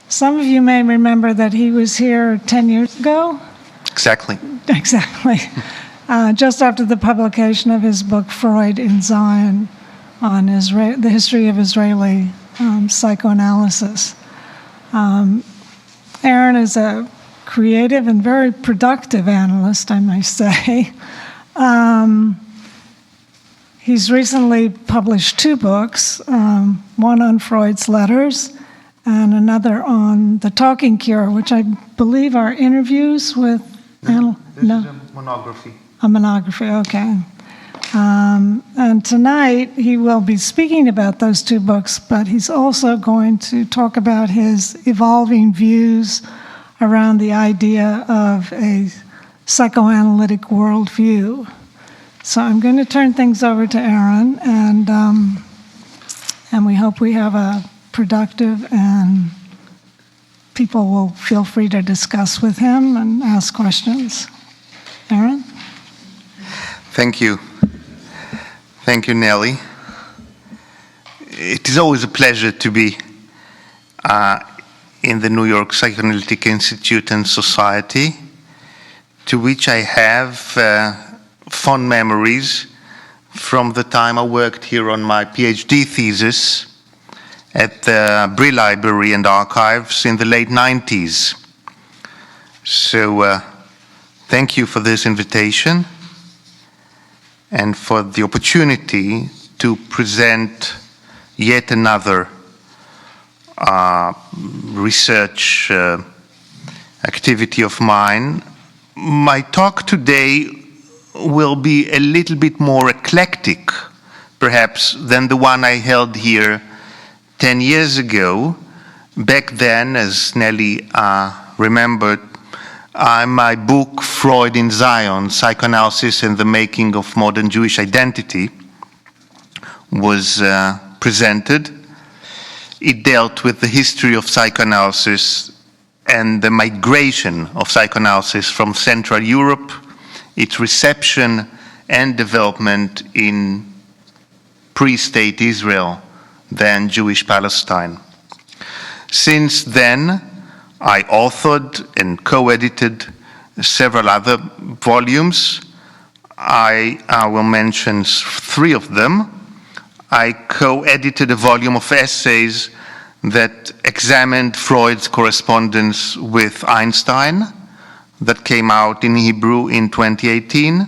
Some of you may remember that he was here 10 years ago. Exactly. Exactly. Just after the publication of his book, Freud in Zion, on the history of Israeli psychoanalysis. Eran is a creative and very productive analyst, I might say. He's recently published 2 books, one on Freud's letters and another on the talking cure, which I believe are interviews with... This is a monography. A monography, okay. And tonight he will be speaking about those 2 books, but he's also going to talk about his evolving views around the idea of a psychoanalytic worldview. So I'm going to turn things over to Eran, and we hope we have a productive, and people will feel free to discuss with him and ask questions. Eran? Thank you. Thank you, Nelly. It is always a pleasure to be in the New York Psychoanalytic Institute and Society, to which I have fond memories from the time I worked here on my PhD thesis at the Brill Library and Archives in the late 90s. So thank you for this invitation and for the opportunity to present yet another research activity of mine. My talk today will be a little bit more eclectic, perhaps, than the one I held here 10 years ago. Back then, as Nelly remembered, my book, Freud in Zion, Psychoanalysis and the Making of Modern Jewish Identity, was presented. It dealt with the history of psychoanalysis and the migration of psychoanalysis from Central Europe, its reception and development in pre-state Israel, then Jewish Palestine. Since then, I authored and co-edited several other volumes. I will mention 3 of them. I co-edited a volume of essays that examined Freud's correspondence with Einstein that came out in Hebrew in 2018.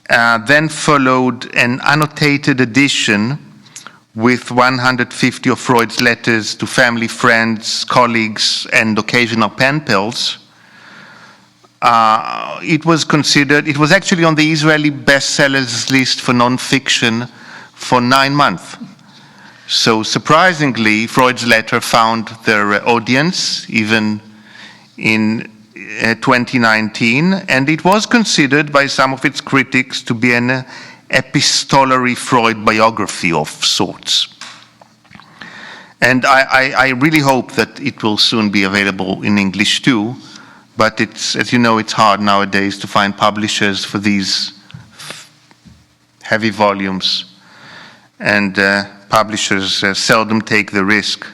Then followed an annotated edition with 150 of Freud's letters to family, friends, colleagues, and occasional pen pals. It was actually on the Israeli bestsellers list for nonfiction for 9 months. So surprisingly, Freud's letter found their audience even in 2019, and it was considered by some of its critics to be an epistolary Freud biography of sorts. And I really hope that it will soon be available in English too, but it's, as you know, it's hard nowadays to find publishers for these heavy volumes, and publishers seldom take the risk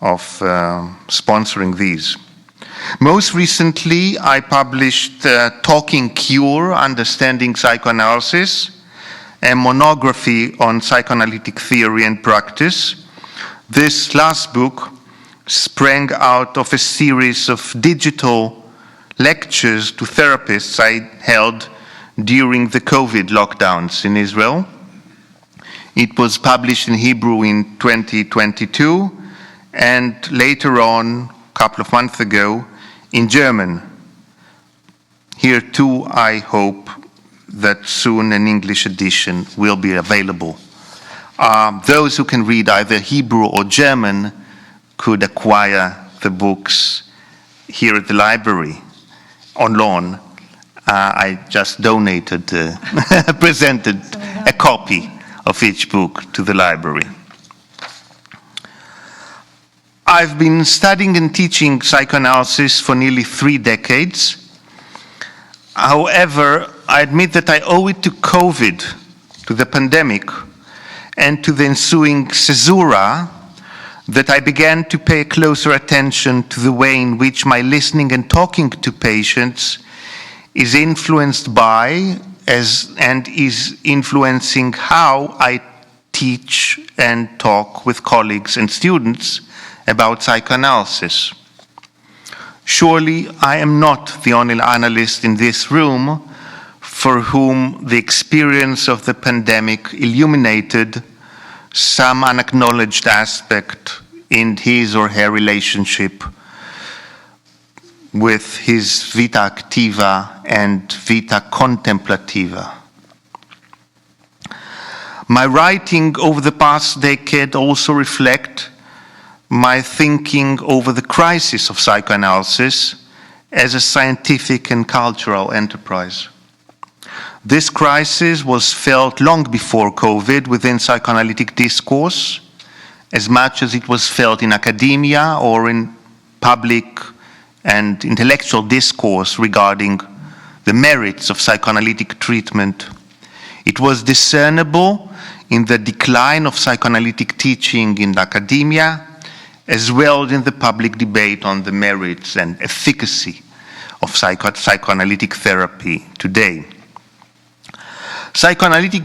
of sponsoring these. Most recently, I published Talking Cure, Understanding Psychoanalysis, a monography on psychoanalytic theory and practice. This last book sprang out of a series of digital lectures to therapists I held during the COVID lockdowns in Israel. It was published in Hebrew in 2022, and later on, a couple of months ago, in German. Here too, I hope that soon an English edition will be available. Those who can read either Hebrew or German could acquire the books here at the library on loan. I just donated, presented a copy of each book to the library. I've been studying and teaching psychoanalysis for nearly 3 decades. However, I admit that I owe it to COVID, to the pandemic, and to the ensuing caesura that I began to pay closer attention to the way in which my listening and talking to patients is influenced by and is influencing how I teach and talk with colleagues and students about psychoanalysis. Surely I am not the only analyst in this room for whom the experience of the pandemic illuminated some unacknowledged aspect in his or her relationship with his vita activa and vita contemplativa. My writing over the past decade also reflect my thinking over the crisis of psychoanalysis as a scientific and cultural enterprise. This crisis was felt long before COVID within psychoanalytic discourse, as much as it was felt in academia or in public and intellectual discourse regarding the merits of psychoanalytic treatment. It was discernible in the decline of psychoanalytic teaching in academia, as well as in the public debate on the merits and efficacy of psychoanalytic therapy today. Psychoanalytic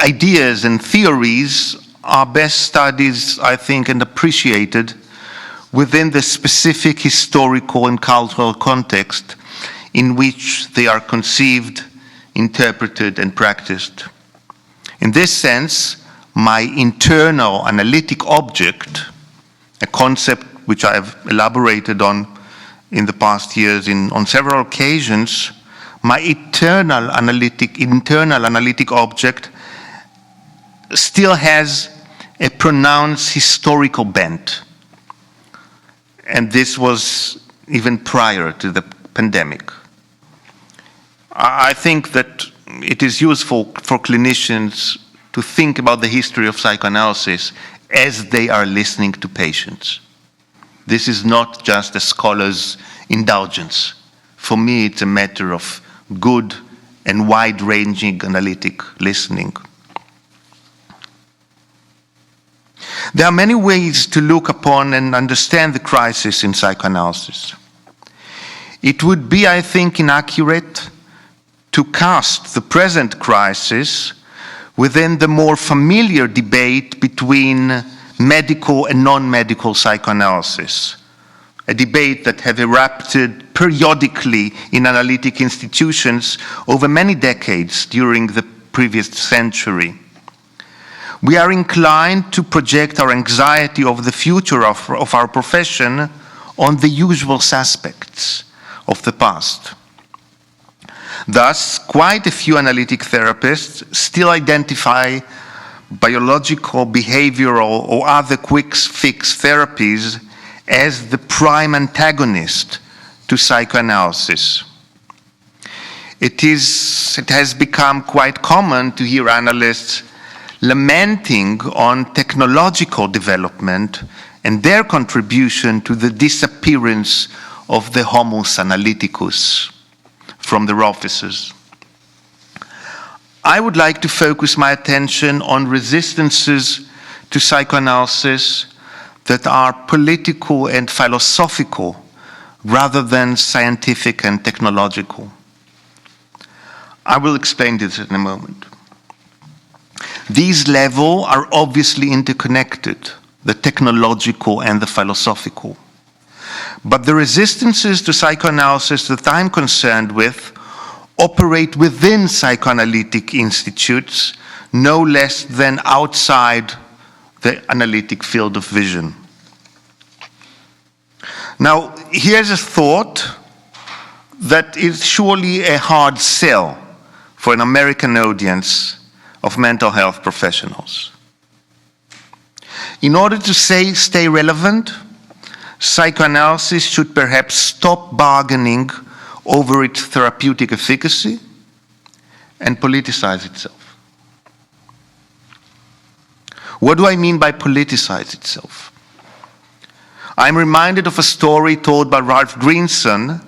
ideas and theories are best studied, I think, and appreciated within the specific historical and cultural context in which they are conceived, interpreted, and practiced. In this sense, my internal analytic object, a concept which I have elaborated on in the past years on several occasions, my internal analytic object still has a pronounced historical bent. And this was even prior to the pandemic. I think that it is useful for clinicians to think about the history of psychoanalysis as they are listening to patients. This is not just a scholar's indulgence. For me, it's a matter of good and wide-ranging analytic listening. There are many ways to look upon and understand the crisis in psychoanalysis. It would be, I think, inaccurate to cast the present crisis within the more familiar debate between medical and non-medical psychoanalysis, a debate that have erupted periodically in analytic institutions over many decades during the previous century. We are inclined to project our anxiety over the future of our profession on the usual suspects of the past. Thus, quite a few analytic therapists still identify biological, behavioral, or other quick-fix therapies as the prime antagonist to psychoanalysis. It has become quite common to hear analysts lamenting on technological development and their contribution to the disappearance of the homos analyticus from their offices. I would like to focus my attention on resistances to psychoanalysis that are political and philosophical rather than scientific and technological. I will explain this in a moment. These levels are obviously interconnected, the technological and the philosophical. But the resistances to psychoanalysis that I'm concerned with operate within psychoanalytic institutes no less than outside the analytic field of vision. Now, here's a thought that is surely a hard sell for an American audience of mental health professionals. In order to stay relevant, psychoanalysis should perhaps stop bargaining over its therapeutic efficacy and politicize itself. What do I mean by politicize itself? I'm reminded of a story told by Ralph Greenson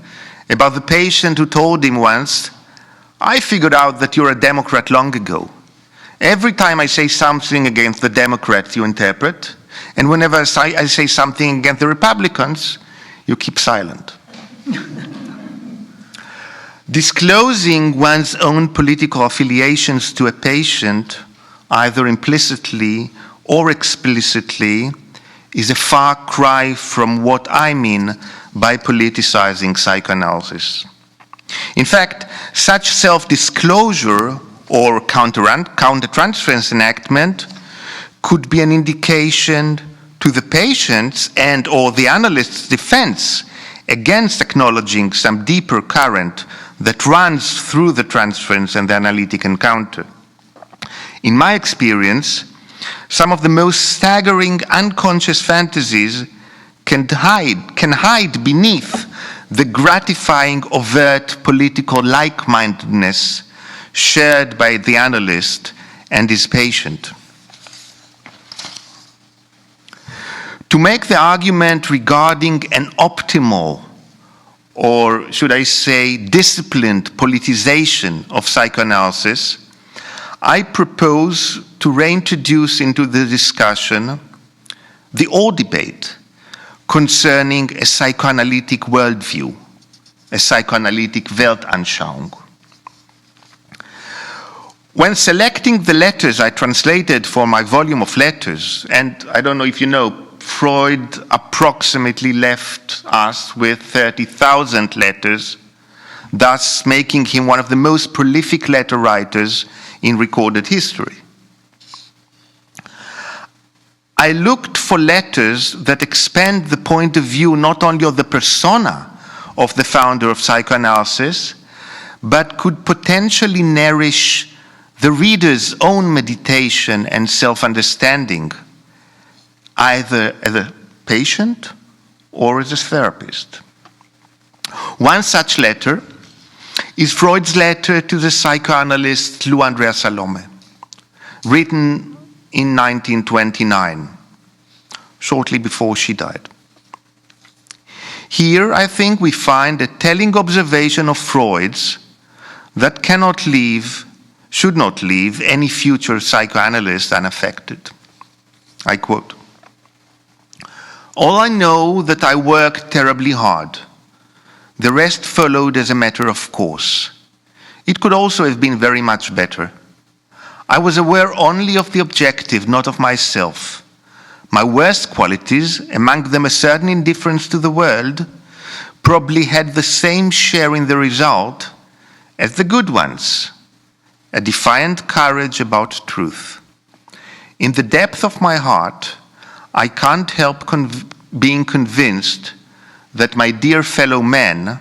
about the patient who told him once, "I figured out that you're a Democrat long ago. Every time I say something against the Democrats you interpret, and whenever I say something against the Republicans, you keep silent. Disclosing one's own political affiliations to a patient, either implicitly or explicitly, is a far cry from what I mean by politicizing psychoanalysis. In fact, such self-disclosure or countertransference enactment could be an indication to the patient's and or the analyst's defense against acknowledging some deeper current that runs through the transference and the analytic encounter. In my experience, some of the most staggering unconscious fantasies can hide beneath the gratifying overt political like-mindedness shared by the analyst and his patient. To make the argument regarding an optimal, or should I say disciplined politicization of psychoanalysis, I propose to reintroduce into the discussion the old debate concerning a psychoanalytic worldview, a psychoanalytic Weltanschauung. When selecting the letters I translated for my volume of letters, and I don't know if you know, Freud approximately left us with 30,000 letters, thus making him one of the most prolific letter writers in recorded history. I looked for letters that expand the point of view not only of the persona of the founder of psychoanalysis, but could potentially nourish the reader's own meditation and self-understanding, either as a patient or as a therapist. One such letter is Freud's letter to the psychoanalyst Lou Andrea Salome, written in 1929, shortly before she died. Here, I think we find a telling observation of Freud's that should not leave any future psychoanalyst unaffected. I quote, "All I know that I worked terribly hard. The rest followed as a matter of course. It could also have been very much better. I was aware only of the objective, not of myself. My worst qualities, among them a certain indifference to the world, probably had the same share in the result as the good ones, a defiant courage about truth. In the depth of my heart, I can't help being convinced that my dear fellow men,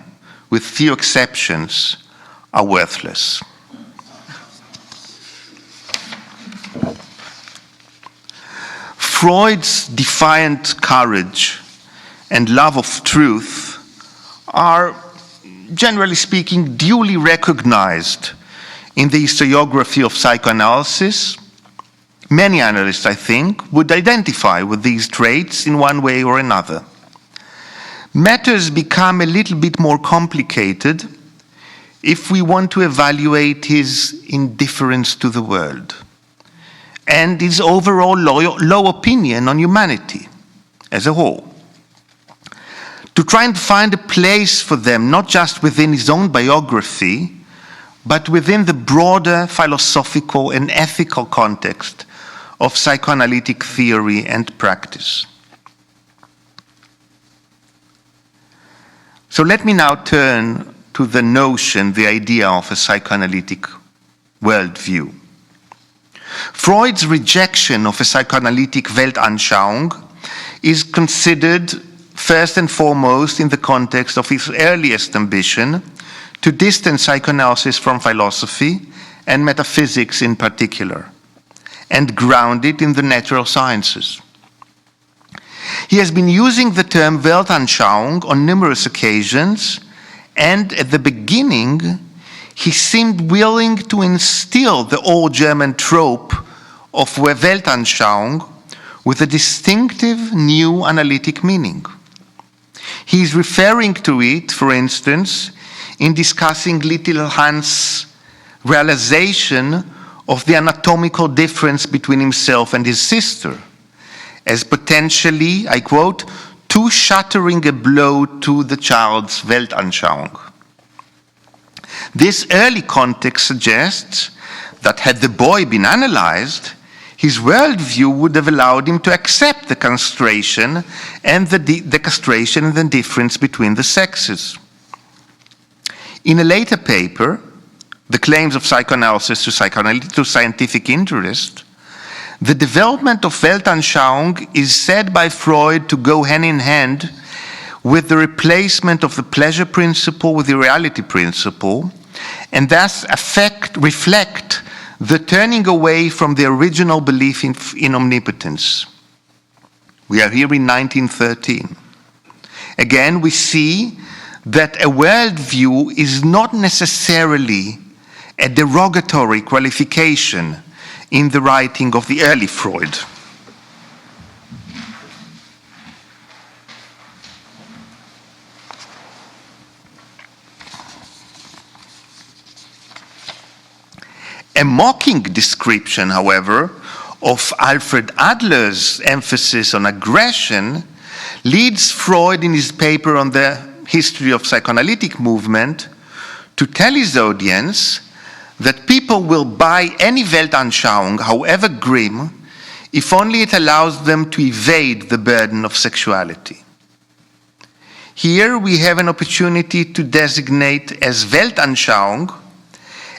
with few exceptions, are worthless." Freud's defiant courage and love of truth are, generally speaking, duly recognized in the historiography of psychoanalysis. Many analysts, I think, would identify with these traits in one way or another. Matters become a little bit more complicated if we want to evaluate his indifference to the world and his overall low opinion on humanity as a whole. To try and find a place for them, not just within his own biography, but within the broader philosophical and ethical context of psychoanalytic theory and practice. So let me now turn to the notion, the idea of a psychoanalytic worldview. Freud's rejection of a psychoanalytic Weltanschauung is considered first and foremost in the context of his earliest ambition to distance psychoanalysis from philosophy and metaphysics in particular, and ground it in the natural sciences. He has been using the term Weltanschauung on numerous occasions, and at the beginning, he seemed willing to instill the old German trope of Weltanschauung with a distinctive new analytic meaning. He is referring to it, for instance, in discussing little Hans' realization of the anatomical difference between himself and his sister, as potentially, I quote, too shattering a blow to the child's Weltanschauung. This early context suggests that had the boy been analyzed, his worldview would have allowed him to accept the castration and the castration and the difference between the sexes. In a later paper, The Claims of Psychoanalysis to Scientific Interest, the development of Weltanschauung is said by Freud to go hand in hand with the replacement of the pleasure principle with the reality principle, and thus reflect the turning away from the original belief in omnipotence. We are here in 1913. Again, we see that a worldview is not necessarily a derogatory qualification in the writing of the early Freud. A mocking description, however, of Alfred Adler's emphasis on aggression leads Freud in his paper on the history of psychoanalytic movement to tell his audience that people will buy any Weltanschauung, however grim, if only it allows them to evade the burden of sexuality. Here we have an opportunity to designate as Weltanschauung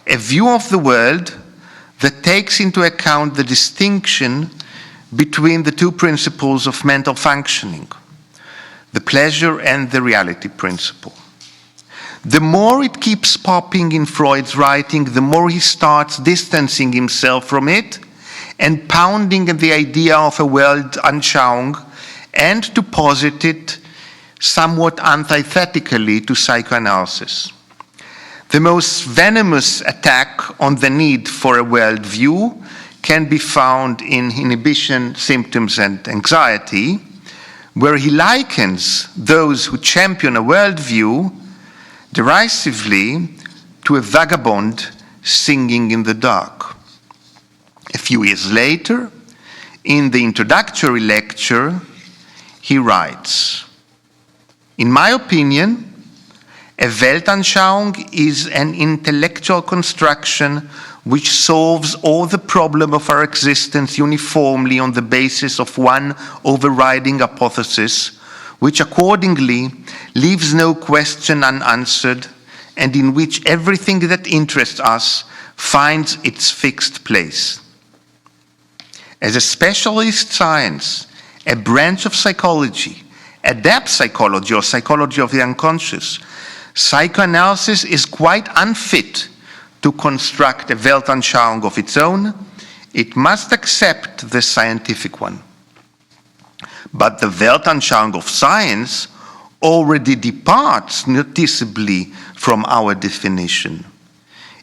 a view of the world that takes into account the distinction between the two principles of mental functioning, the pleasure and the reality principle. The more it keeps popping in Freud's writing, the more he starts distancing himself from it and pounding the idea of a Weltanschauung and to posit it somewhat antithetically to psychoanalysis. The most venomous attack on the need for a worldview can be found in Inhibition, Symptoms, and Anxiety, where he likens those who champion a worldview derisively to a vagabond singing in the dark. A few years later, in the introductory lecture, he writes, "In my opinion, a Weltanschauung is an intellectual construction which solves all the problem of our existence uniformly on the basis of one overriding hypothesis, which accordingly leaves no question unanswered, and in which everything that interests us finds its fixed place. As a specialist science, a branch of psychology, a depth psychology or psychology of the unconscious, psychoanalysis is quite unfit to construct a Weltanschauung of its own. It must accept the scientific one. But the Weltanschauung of science already departs noticeably from our definition.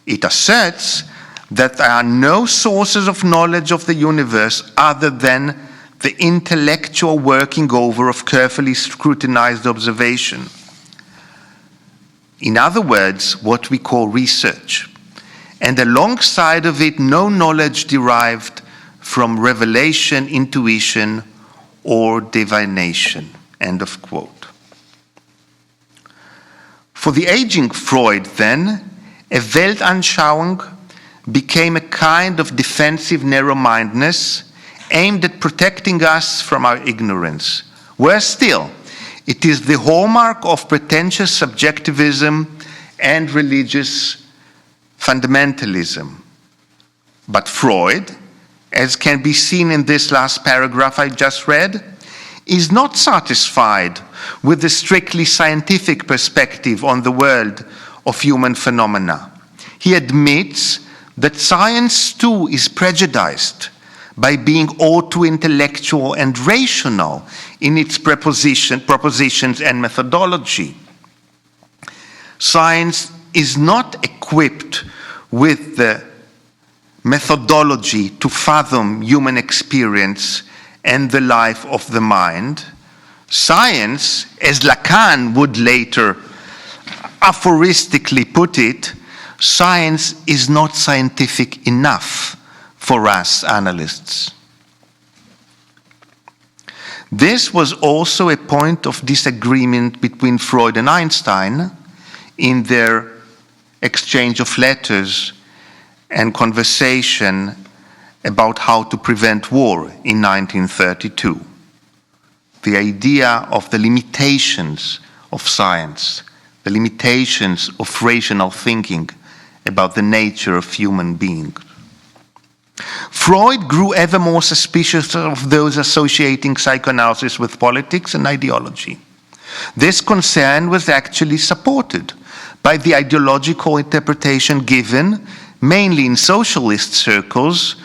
It asserts that there are no sources of knowledge of the universe other than the intellectual working over of carefully scrutinized observation. In other words, what we call research. And alongside of it, no knowledge derived from revelation, intuition, or divination." End of quote. For the aging Freud, then, a Weltanschauung became a kind of defensive narrow-mindedness aimed at protecting us from our ignorance. Worse still, it is the hallmark of pretentious subjectivism and religious fundamentalism. But Freud, as can be seen in this last paragraph I just read, is not satisfied with the strictly scientific perspective on the world of human phenomena. He admits that science too is prejudiced by being all too intellectual and rational in its propositions and methodology. Science is not equipped with the methodology to fathom human experience and the life of the mind. Science, as Lacan would later aphoristically put it, science is not scientific enough for us analysts. This was also a point of disagreement between Freud and Einstein in their exchange of letters and conversation about how to prevent war in 1932. The idea of the limitations of science, the limitations of rational thinking about the nature of human beings. Freud grew ever more suspicious of those associating psychoanalysis with politics and ideology. This concern was actually supported by the ideological interpretation given, mainly in socialist circles,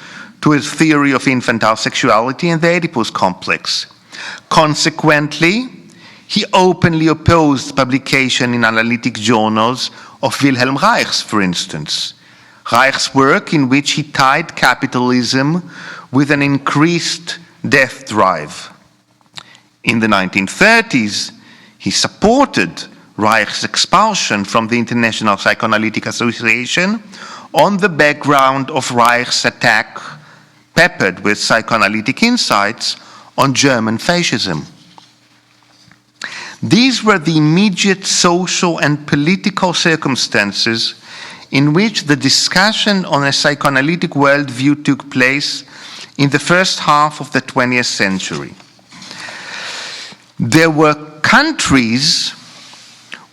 to his theory of infantile sexuality and the Oedipus complex. Consequently, he openly opposed publication in analytic journals of Wilhelm Reich's, for instance. Reich's work in which he tied capitalism with an increased death drive. In the 1930s, he supported Reich's expulsion from the International Psychoanalytic Association on the background of Reich's attack, peppered with psychoanalytic insights, on German fascism. These were the immediate social and political circumstances in which the discussion on a psychoanalytic worldview took place in the first half of the 20th century. There were countries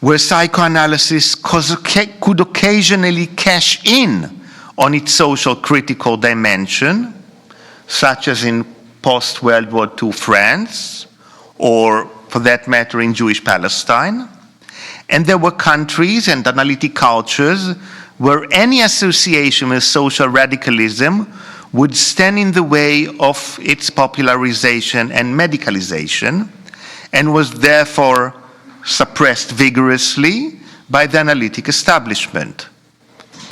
where psychoanalysis could occasionally cash in on its social critical dimension, such as in post-World War II France, or for that matter in Jewish Palestine. And there were countries and analytic cultures where any association with social radicalism would stand in the way of its popularization and medicalization, and was therefore suppressed vigorously by the analytic establishment.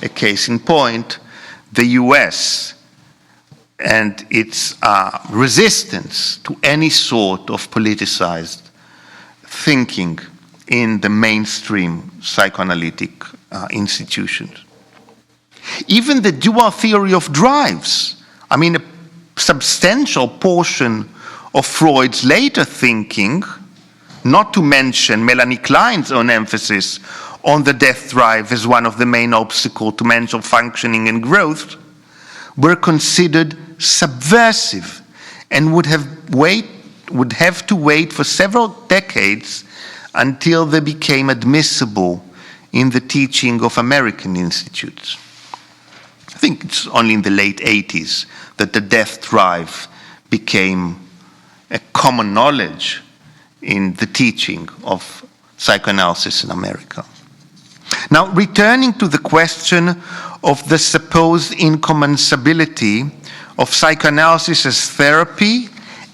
A case in point, the US and its resistance to any sort of politicized thinking in the mainstream psychoanalytic institutions. Even the dual theory of drives, I mean, a substantial portion of Freud's later thinking, not to mention Melanie Klein's own emphasis on the death drive as one of the main obstacles to mental functioning and growth, were considered subversive and would have to wait for several decades until they became admissible in the teaching of American institutes. I think it's only in the late 80s that the death drive became a common knowledge in the teaching of psychoanalysis in America. Now, returning to the question of the supposed incommensurability of psychoanalysis as therapy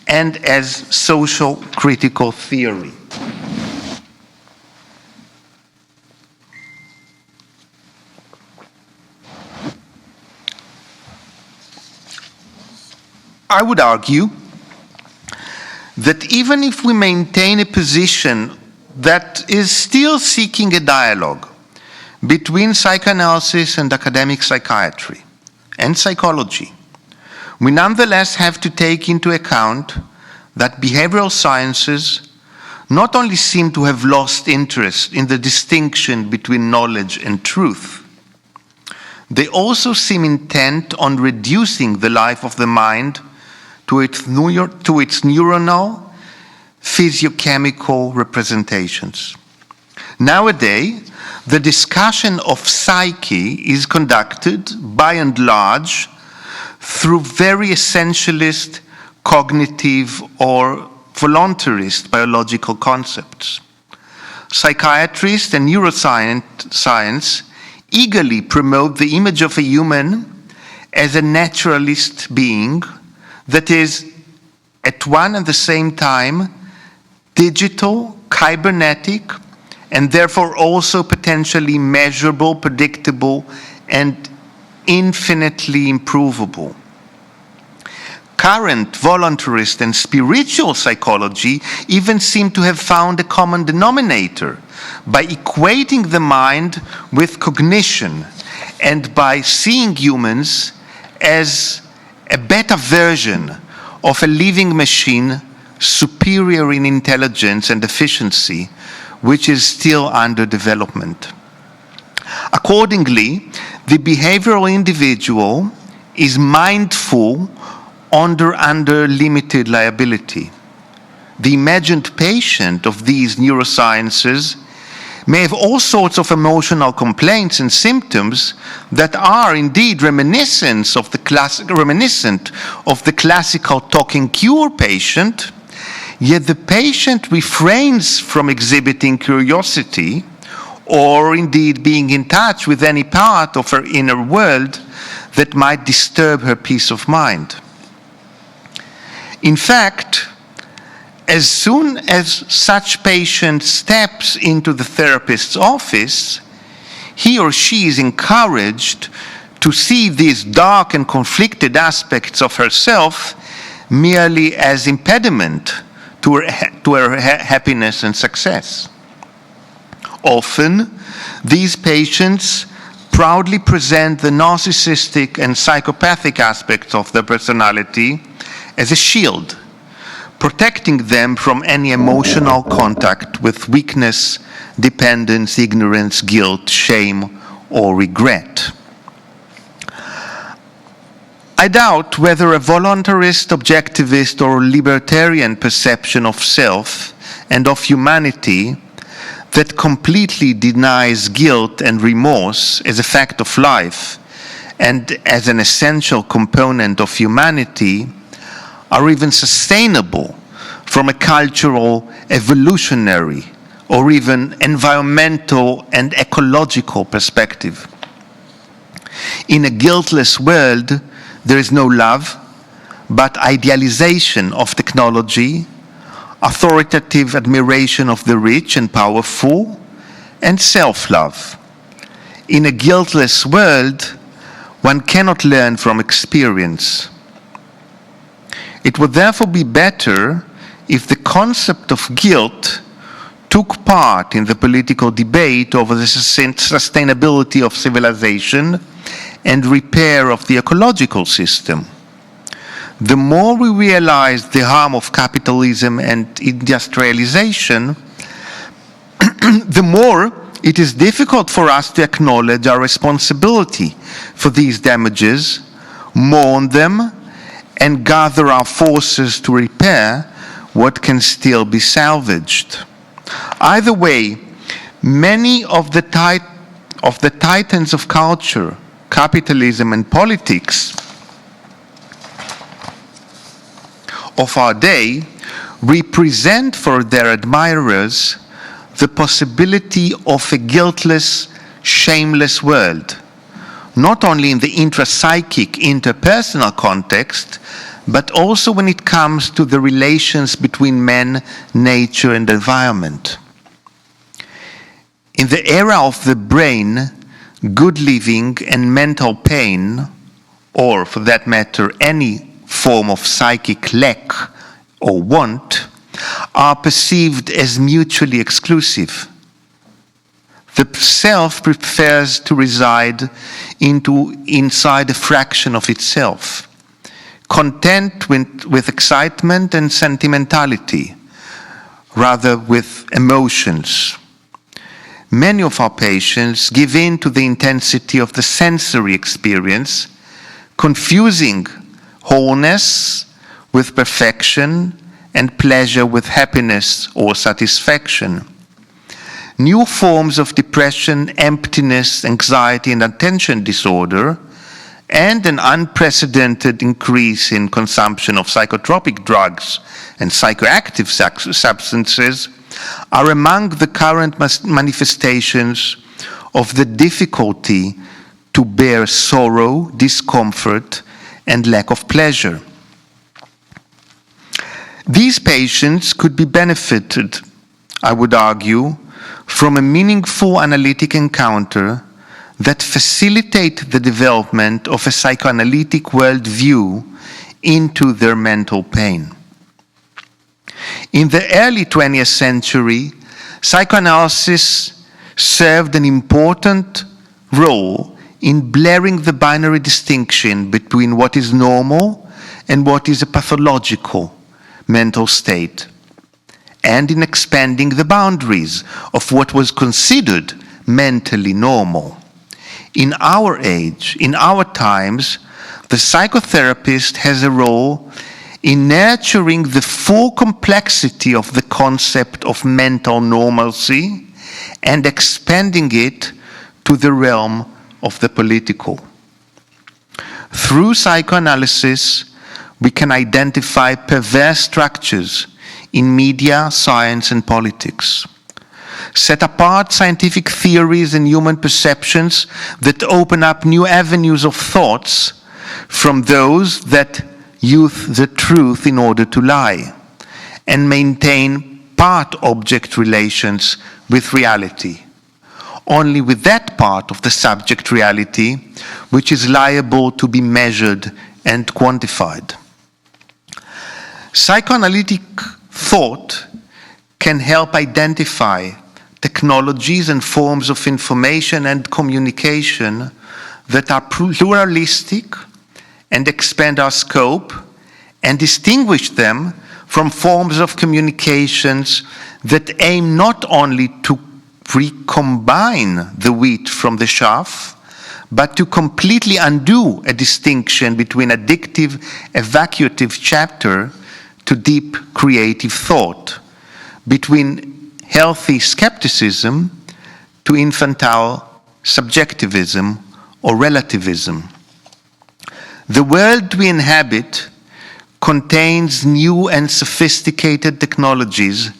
and as social critical theory. I would argue that even if we maintain a position that is still seeking a dialogue between psychoanalysis and academic psychiatry and psychology, we nonetheless have to take into account that behavioral sciences not only seem to have lost interest in the distinction between knowledge and truth, they also seem intent on reducing the life of the mind to its neuronal, physiochemical representations. Nowadays, the discussion of psyche is conducted, by and large, through very essentialist, cognitive, or voluntarist biological concepts. Psychiatrists and neuroscience eagerly promote the image of a human as a naturalist being that is, at one and the same time, digital, cybernetic, and therefore also potentially measurable, predictable, and infinitely improvable. Current voluntarist and spiritual psychology even seem to have found a common denominator by equating the mind with cognition and by seeing humans as a better version of a living machine superior in intelligence and efficiency, which is still under development. Accordingly, the behavioral individual is mindful under limited liability. The imagined patient of these neurosciences may have all sorts of emotional complaints and symptoms that are indeed reminiscent of the classical talking cure patient, yet the patient refrains from exhibiting curiosity or indeed being in touch with any part of her inner world that might disturb her peace of mind. In fact, as soon as such patient steps into the therapist's office, he or she is encouraged to see these dark and conflicted aspects of herself merely as impediment to her happiness and success. Often, these patients proudly present the narcissistic and psychopathic aspects of their personality as a shield, protecting them from any emotional contact with weakness, dependence, ignorance, guilt, shame, or regret. I doubt whether a voluntarist, objectivist, or libertarian perception of self and of humanity that completely denies guilt and remorse as a fact of life and as an essential component of humanity are even sustainable from a cultural, evolutionary, or even environmental and ecological perspective. In a guiltless world, there is no love, but idealization of technology, authoritative admiration of the rich and powerful, and self-love. In a guiltless world, one cannot learn from experience. It would therefore be better if the concept of guilt took part in the political debate over the sustainability of civilization and repair of the ecological system. The more we realize the harm of capitalism and industrialization, the more it is difficult for us to acknowledge our responsibility for these damages, mourn them, and gather our forces to repair what can still be salvaged. Either way, many of the titans of culture, capitalism, and politics of our day represent for their admirers the possibility of a guiltless, shameless world, not only in the intrapsychic, interpersonal context, but also when it comes to the relations between man, nature, and environment. In the era of the brain, good living and mental pain, or for that matter, any form of psychic lack or want, are perceived as mutually exclusive. The self prefers to reside inside a fraction of itself, content with excitement and sentimentality, rather with emotions. Many of our patients give in to the intensity of the sensory experience, confusing wholeness with perfection and pleasure with happiness or satisfaction. New forms of depression, emptiness, anxiety, and attention disorder, and an unprecedented increase in consumption of psychotropic drugs and psychoactive substances are among the current manifestations of the difficulty to bear sorrow, discomfort, and lack of pleasure. These patients could be benefited, I would argue, from a meaningful analytic encounter that facilitate the development of a psychoanalytic worldview into their mental pain. In the early 20th century, psychoanalysis served an important role in blurring the binary distinction between what is normal and what is pathological, mental state, and in expanding the boundaries of what was considered mentally normal. In our age, in our times, the psychotherapist has a role in nurturing the full complexity of the concept of mental normalcy and expanding it to the realm of the political. Through psychoanalysis, we can identify perverse structures in media, science, and politics. Set apart scientific theories and human perceptions that open up new avenues of thoughts from those that use the truth in order to lie, and maintain part-object relations with reality. Only with that part of the subject reality which is liable to be measured and quantified. Psychoanalytic thought can help identify technologies and forms of information and communication that are pluralistic and expand our scope and distinguish them from forms of communications that aim not only to recombine the wheat from the chaff, but to completely undo a distinction between addictive, evacuative chapter to deep creative thought, between healthy skepticism to infantile subjectivism or relativism. The world we inhabit contains new and sophisticated technologies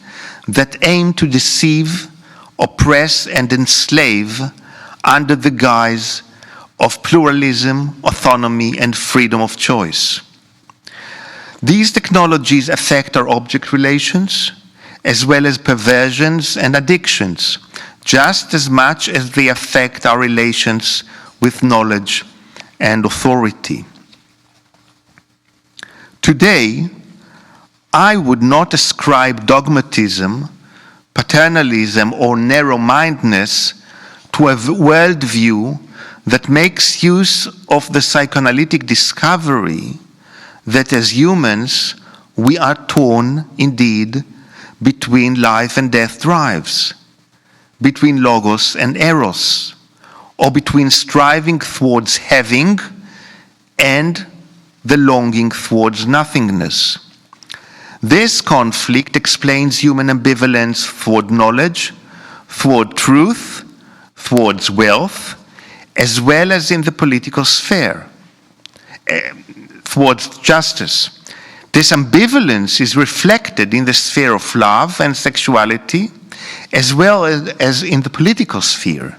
that aim to deceive, oppress, and enslave under the guise of pluralism, autonomy, and freedom of choice. These technologies affect our object relations, as well as perversions and addictions, just as much as they affect our relations with knowledge and authority. Today, I would not ascribe dogmatism, paternalism, or narrow-mindedness to a worldview that makes use of the psychoanalytic discovery that as humans we are torn, indeed, between life and death drives, between logos and eros, or between striving towards having and the longing towards nothingness. This conflict explains human ambivalence toward knowledge, toward truth, towards wealth, as well as in the political sphere, towards justice. This ambivalence is reflected in the sphere of love and sexuality, as well as in the political sphere,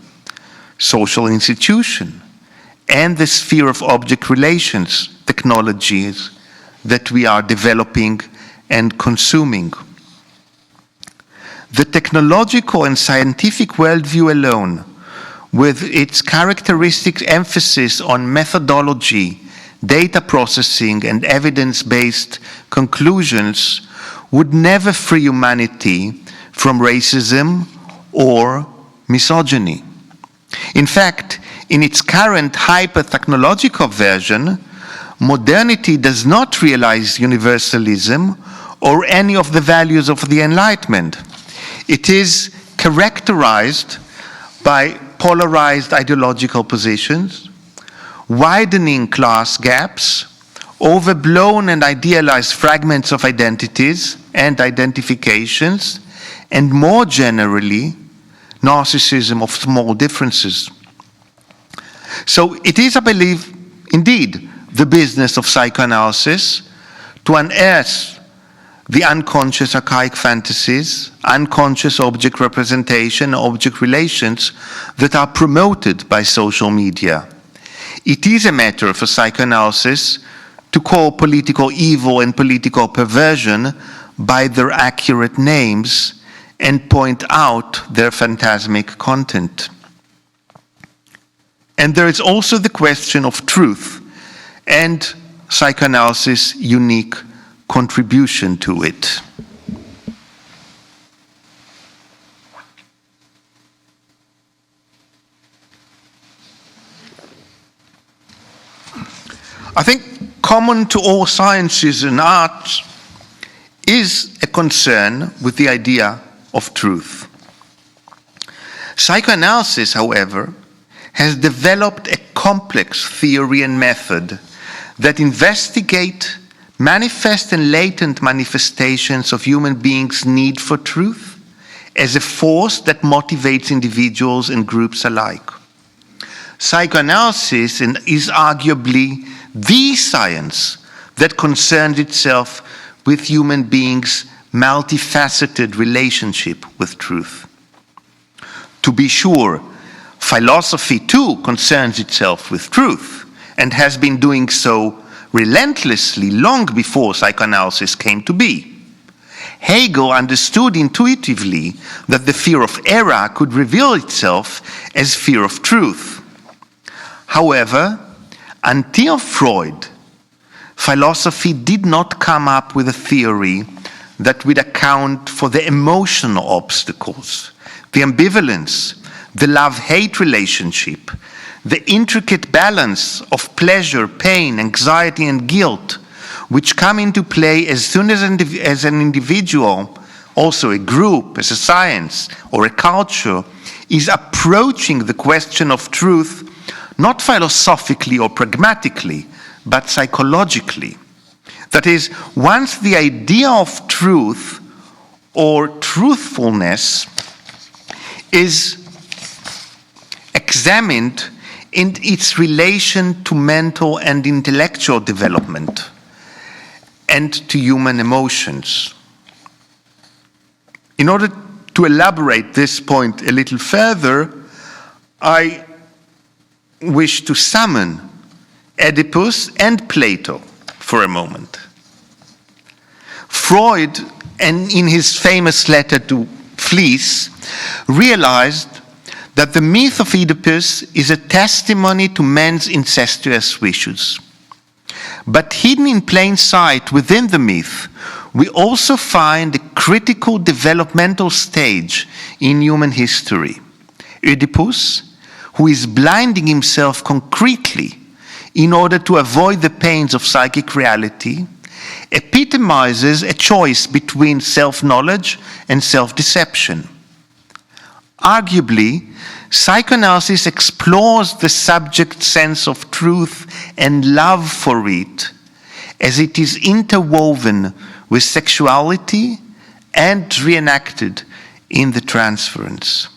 social institution, and the sphere of object relations, technologies that we are developing and consuming. The technological and scientific worldview alone, with its characteristic emphasis on methodology, data processing, and evidence-based conclusions, would never free humanity from racism or misogyny. In fact, in its current hyper-technological version, modernity does not realize universalism or any of the values of the Enlightenment. It is characterized by polarized ideological positions, widening class gaps, overblown and idealized fragments of identities and identifications, and more generally, narcissism of small differences. So it is, I believe, indeed, the business of psychoanalysis to unearth the unconscious archaic fantasies, unconscious object representation, object relations that are promoted by social media. It is a matter for psychoanalysis to call political evil and political perversion by their accurate names and point out their phantasmic content. And there is also the question of truth and psychoanalysis' unique contribution to it. I think common to all sciences and arts is a concern with the idea of truth. Psychoanalysis, however, has developed a complex theory and method that investigate manifest and latent manifestations of human beings' need for truth as a force that motivates individuals and groups alike. Psychoanalysis is arguably the science that concerns itself with human beings' multifaceted relationship with truth. To be sure, philosophy too concerns itself with truth and has been doing so relentlessly long before psychoanalysis came to be. Hegel understood intuitively that the fear of error could reveal itself as fear of truth. However, until Freud, philosophy did not come up with a theory that would account for the emotional obstacles, the ambivalence, the love-hate relationship, the intricate balance of pleasure, pain, anxiety, and guilt, which come into play as soon as an individual, also a group, as a science, or a culture, is approaching the question of truth not philosophically or pragmatically, but psychologically. That is, once the idea of truth or truthfulness is examined in its relation to mental and intellectual development and to human emotions. In order to elaborate this point a little further, I wish to summon Oedipus and Plato for a moment. Freud, and in his famous letter to Fliess, realized that the myth of Oedipus is a testimony to man's incestuous wishes. But hidden in plain sight within the myth, we also find a critical developmental stage in human history. Oedipus, who is blinding himself concretely in order to avoid the pains of psychic reality, epitomizes a choice between self-knowledge and self-deception. Arguably, psychoanalysis explores the subject's sense of truth and love for it as it is interwoven with sexuality and reenacted in the transference.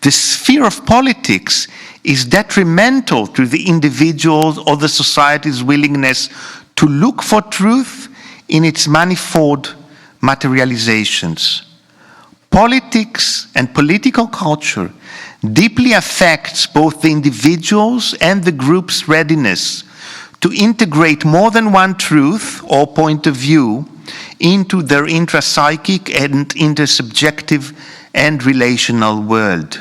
The sphere of politics is detrimental to the individual's or the society's willingness to look for truth in its manifold materializations. Politics and political culture deeply affects both the individual's and the group's readiness to integrate more than one truth or point of view into their intrapsychic and intersubjective and relational world.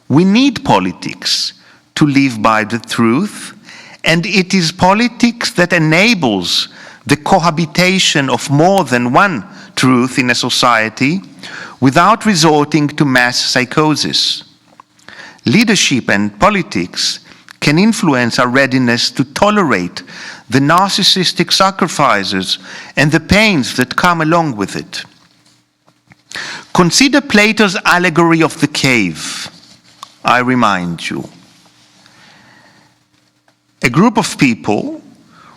We need politics to live by the truth, and it is politics that enables the cohabitation of more than one truth in a society without resorting to mass psychosis. Leadership and politics can influence our readiness to tolerate the narcissistic sacrifices and the pains that come along with it. Consider Plato's allegory of the cave, I remind you. A group of people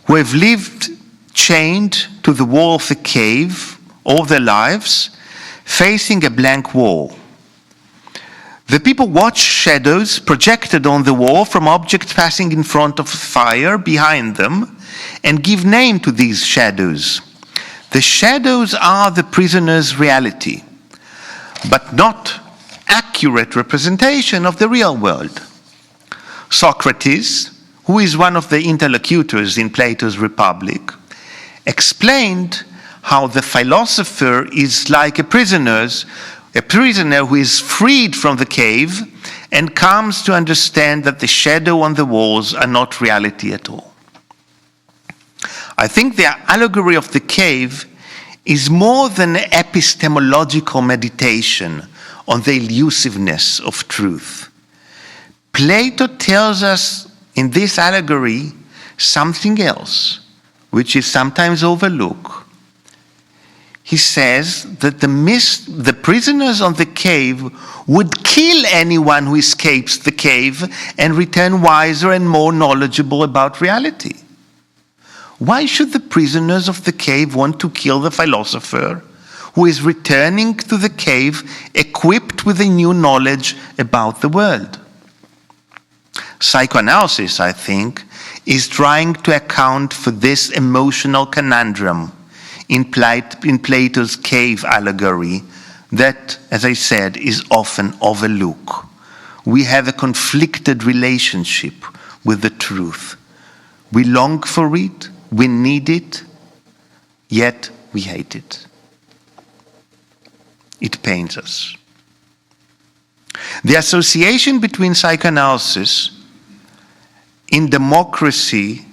who have lived chained to the wall of a cave all their lives, facing a blank wall. The people watch shadows projected on the wall from objects passing in front of fire behind them and give name to these shadows. The shadows are the prisoner's reality, but not accurate representation of the real world. Socrates, who is one of the interlocutors in Plato's Republic, explained how the philosopher is like a prisoner who is freed from the cave and comes to understand that the shadow on the walls are not reality at all. I think the allegory of the cave is more than an epistemological meditation on the elusiveness of truth. Plato tells us in this allegory something else, which is sometimes overlooked, he says that the prisoners on the cave would kill anyone who escapes the cave and return wiser and more knowledgeable about reality. Why should the prisoners of the cave want to kill the philosopher who is returning to the cave equipped with a new knowledge about the world? Psychoanalysis, I think, is trying to account for this emotional conundrum in Plato's cave allegory that, as I said, is often overlooked. We have a conflicted relationship with the truth. We long for it, we need it, yet we hate it. It pains us. The association between psychoanalysis in democracy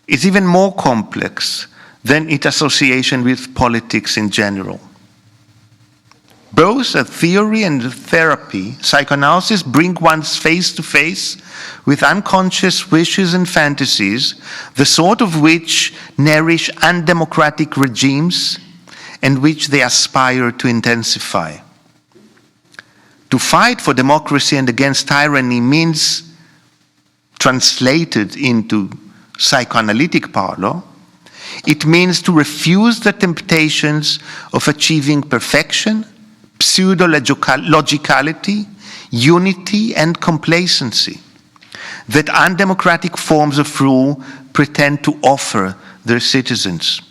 is even more complex than its association with politics in general. Both as theory and therapy, psychoanalysis bring one face to face with unconscious wishes and fantasies, the sort of which nourish undemocratic regimes and which they aspire to intensify. To fight for democracy and against tyranny means, translated into psychoanalytic parlor, it means to refuse the temptations of achieving perfection, pseudo-logicality, unity, and complacency that undemocratic forms of rule pretend to offer their citizens.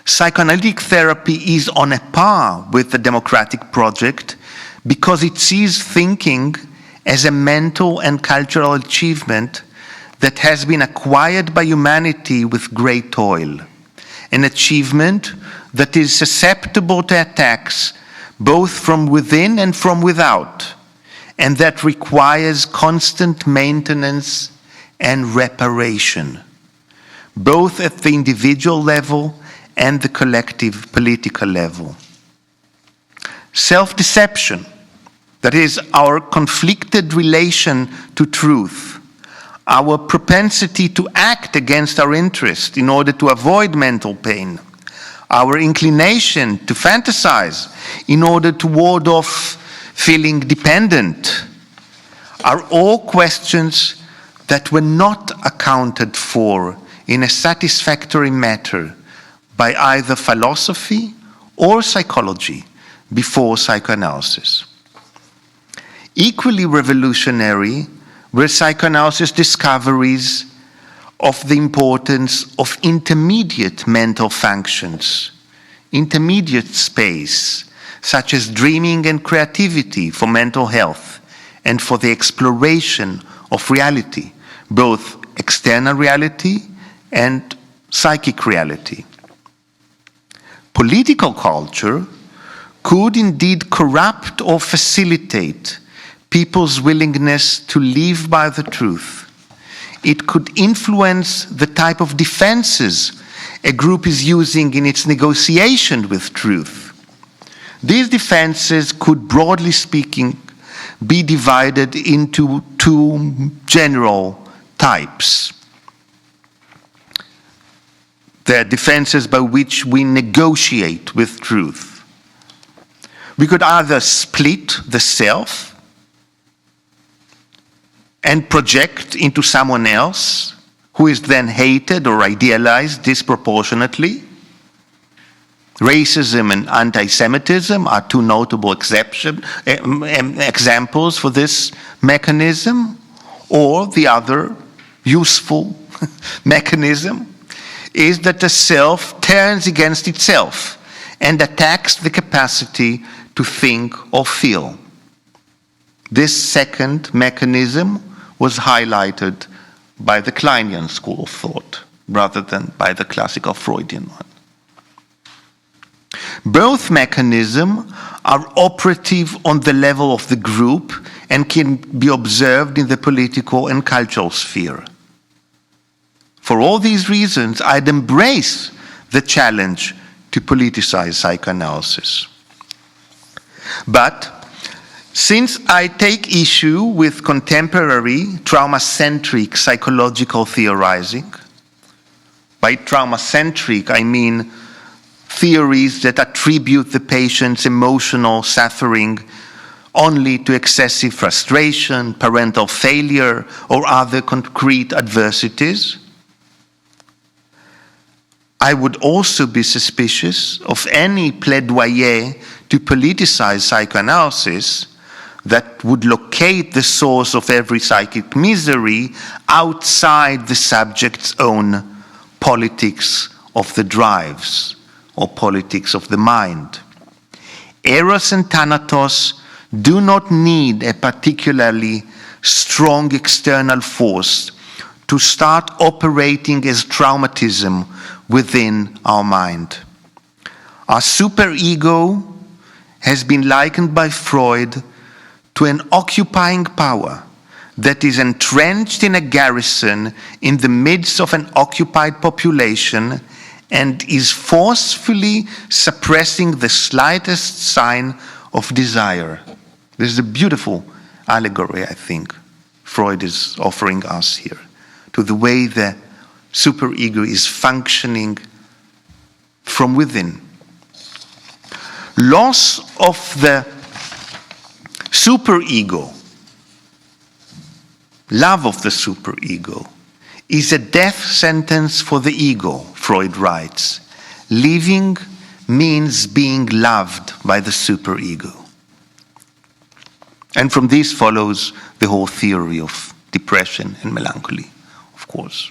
Psychoanalytic therapy is on a par with the democratic project because it sees thinking as a mental and cultural achievement that has been acquired by humanity with great toil, an achievement that is susceptible to attacks both from within and from without, and that requires constant maintenance and reparation, both at the individual level and the collective political level. Self-deception, that is, our conflicted relation to truth, our propensity to act against our interest in order to avoid mental pain, our inclination to fantasize in order to ward off feeling dependent, are all questions that were not accounted for in a satisfactory manner by either philosophy or psychology before psychoanalysis. Equally revolutionary were psychoanalysis discoveries of the importance of intermediate mental functions, intermediate space, such as dreaming and creativity for mental health and for the exploration of reality, both external reality and psychic reality. Political culture could indeed corrupt or facilitate people's willingness to live by the truth. It could influence the type of defenses a group is using in its negotiation with truth. These defenses could, broadly speaking, be divided into two general types. There are defenses by which we negotiate with truth. We could either split the self and project into someone else who is then hated or idealized disproportionately. Racism and anti-Semitism are two notable examples for this mechanism. Or the other useful mechanism is that the self turns against itself and attacks the capacity to think or feel. This second mechanism was highlighted by the Kleinian school of thought rather than by the classical Freudian one. Both mechanisms are operative on the level of the group and can be observed in the political and cultural sphere. For all these reasons, I'd embrace the challenge to politicize psychoanalysis. But since I take issue with contemporary trauma-centric psychological theorizing, by trauma-centric I mean theories that attribute the patient's emotional suffering only to excessive frustration, parental failure, or other concrete adversities. I would also be suspicious of any plaidoyer to politicize psychoanalysis that would locate the source of every psychic misery outside the subject's own politics of the drives or politics of the mind. Eros and Thanatos do not need a particularly strong external force to start operating as traumatism within our mind. Our superego has been likened by Freud to an occupying power that is entrenched in a garrison in the midst of an occupied population and is forcefully suppressing the slightest sign of desire. This is a beautiful allegory, I think, Freud is offering us here, to the way the superego is functioning from within. Loss of the superego, love of the superego, is a death sentence for the ego, Freud writes. Living means being loved by the superego. And from this follows the whole theory of depression and melancholy, of course.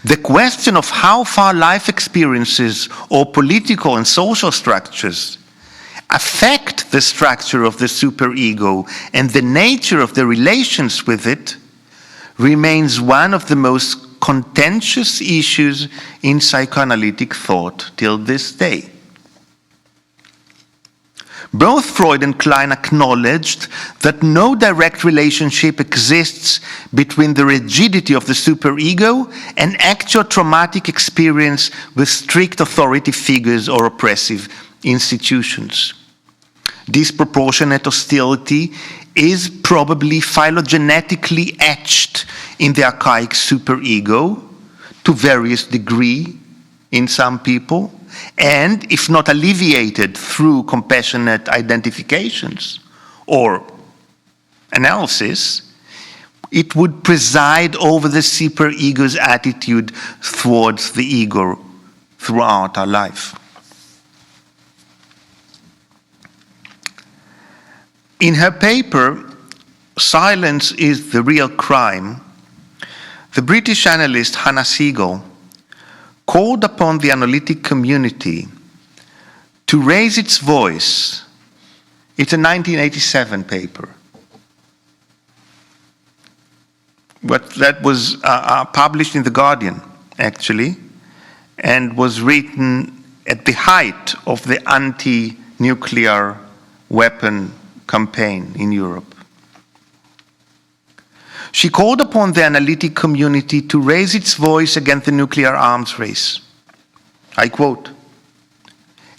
The question of how far life experiences or political and social structures affect the structure of the superego and the nature of the relations with it remains one of the most contentious issues in psychoanalytic thought till this day. Both Freud and Klein acknowledged that no direct relationship exists between the rigidity of the superego and actual traumatic experience with strict authority figures or oppressive institutions. Disproportionate hostility is probably phylogenetically etched in the archaic superego to various degree in some people, and if not alleviated through compassionate identifications or analysis, it would preside over the superego's attitude towards the ego throughout our life. In her paper, Silence is the Real Crime, the British analyst Hannah Siegel called upon the analytic community to raise its voice. It's a 1987 paper. But that was published in The Guardian, actually, and was written at the height of the anti-nuclear weapon campaign in Europe. She called upon the analytic community to raise its voice against the nuclear arms race. I quote,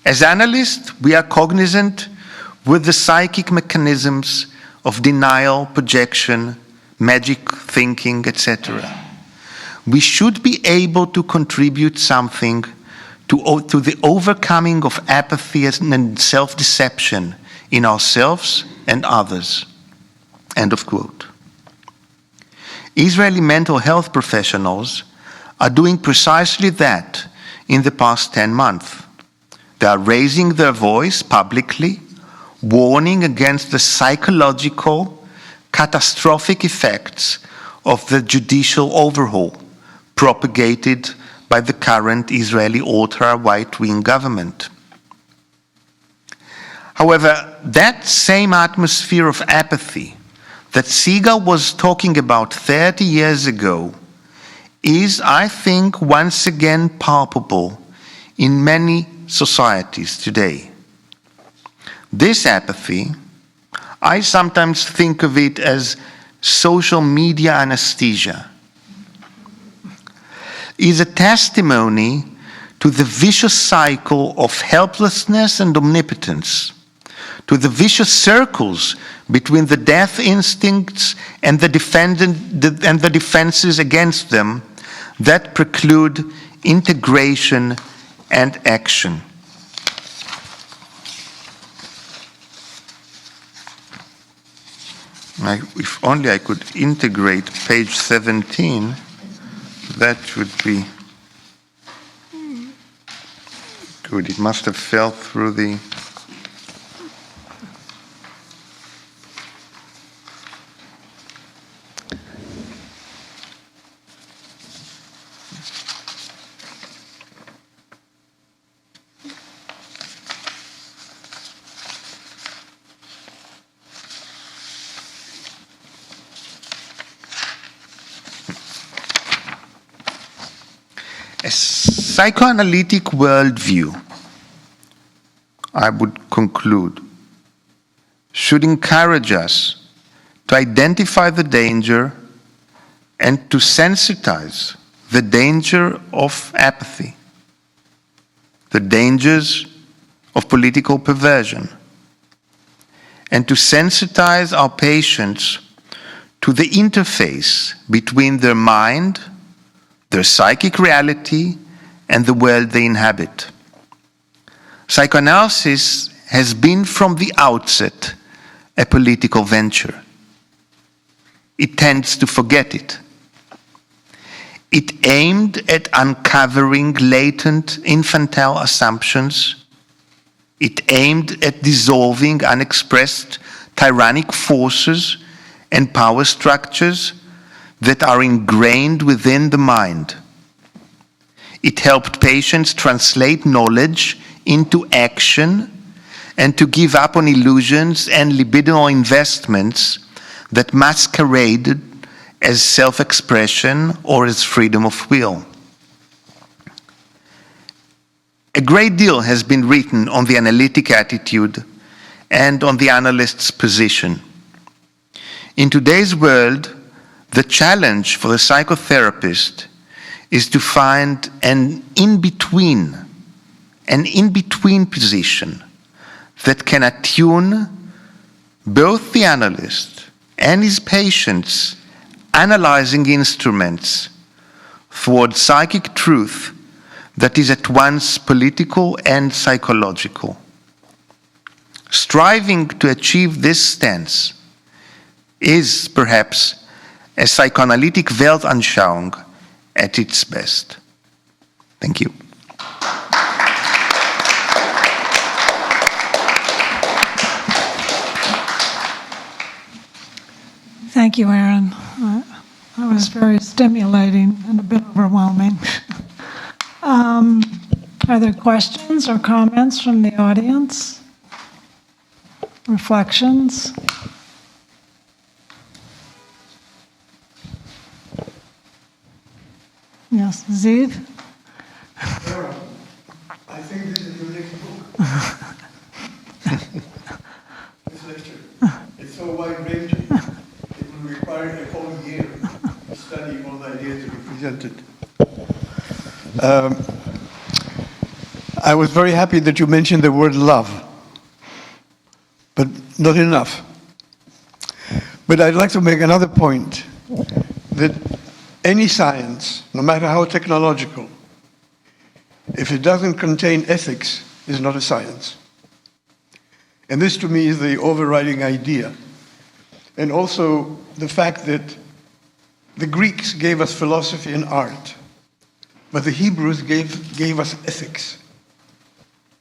"As analysts, we are cognizant with the psychic mechanisms of denial, projection, magic thinking, etc. We should be able to contribute something to the overcoming of apathy and self-deception in ourselves and others." End of quote. Israeli mental health professionals are doing precisely that in the past 10 months. They are raising their voice publicly, warning against the psychological, catastrophic effects of the judicial overhaul propagated by the current Israeli ultra-right-wing government. However, that same atmosphere of apathy that Siegel was talking about 30 years ago is, I think, once again palpable in many societies today. This apathy, I sometimes think of it as social media anesthesia, is a testimony to the vicious cycle of helplessness and omnipotence, to the vicious circles between the death instincts and the defenses against them that preclude integration and action. If only I could integrate page 17, that would be good. It must have fell through the... A psychoanalytic worldview, I would conclude, should encourage us to identify the danger and to sensitize the danger of apathy, the dangers of political perversion, and to sensitize our patients to the interface between their mind, their psychic reality, and the world they inhabit. Psychoanalysis has been from the outset a political venture. It tends to forget it. It aimed at uncovering latent infantile assumptions. It aimed at dissolving unexpressed tyrannic forces and power structures that are ingrained within the mind. It helped patients translate knowledge into action and to give up on illusions and libidinal investments that masqueraded as self-expression or as freedom of will. A great deal has been written on the analytic attitude and on the analyst's position. In today's world, the challenge for the psychotherapist is to find an in-between position that can attune both the analyst and his patient's analyzing instruments toward psychic truth that is at once political and psychological. Striving to achieve this stance is perhaps a psychoanalytic Weltanschauung at its best. Thank you. Thank you, Eran. That was very stimulating and a bit overwhelming. Are there questions or comments from the audience? Reflections? Yes, Ziv? I think this is your next book. This lecture. It's so wide-ranging. It will require a whole year to study all the ideas that you presented. I was very happy that you mentioned the word love, but not enough. But I'd like to make another point, that any science, no matter how technological, if it doesn't contain ethics, is not a science. And this to me is the overriding idea. And also the fact that the Greeks gave us philosophy and art, but the Hebrews gave us ethics.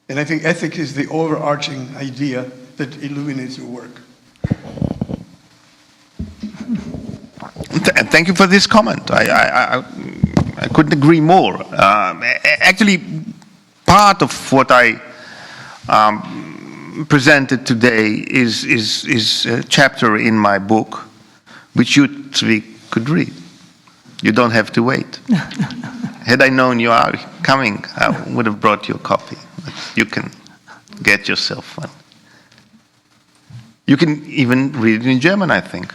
And I think ethics is the overarching idea that illuminates your work. Thank you for this comment. I couldn't agree more. Actually, part of what I presented today is a chapter in my book, which you could read. You don't have to wait. Had I known you are coming, I would have brought you a copy. You can get yourself one. You can even read it in German, I think.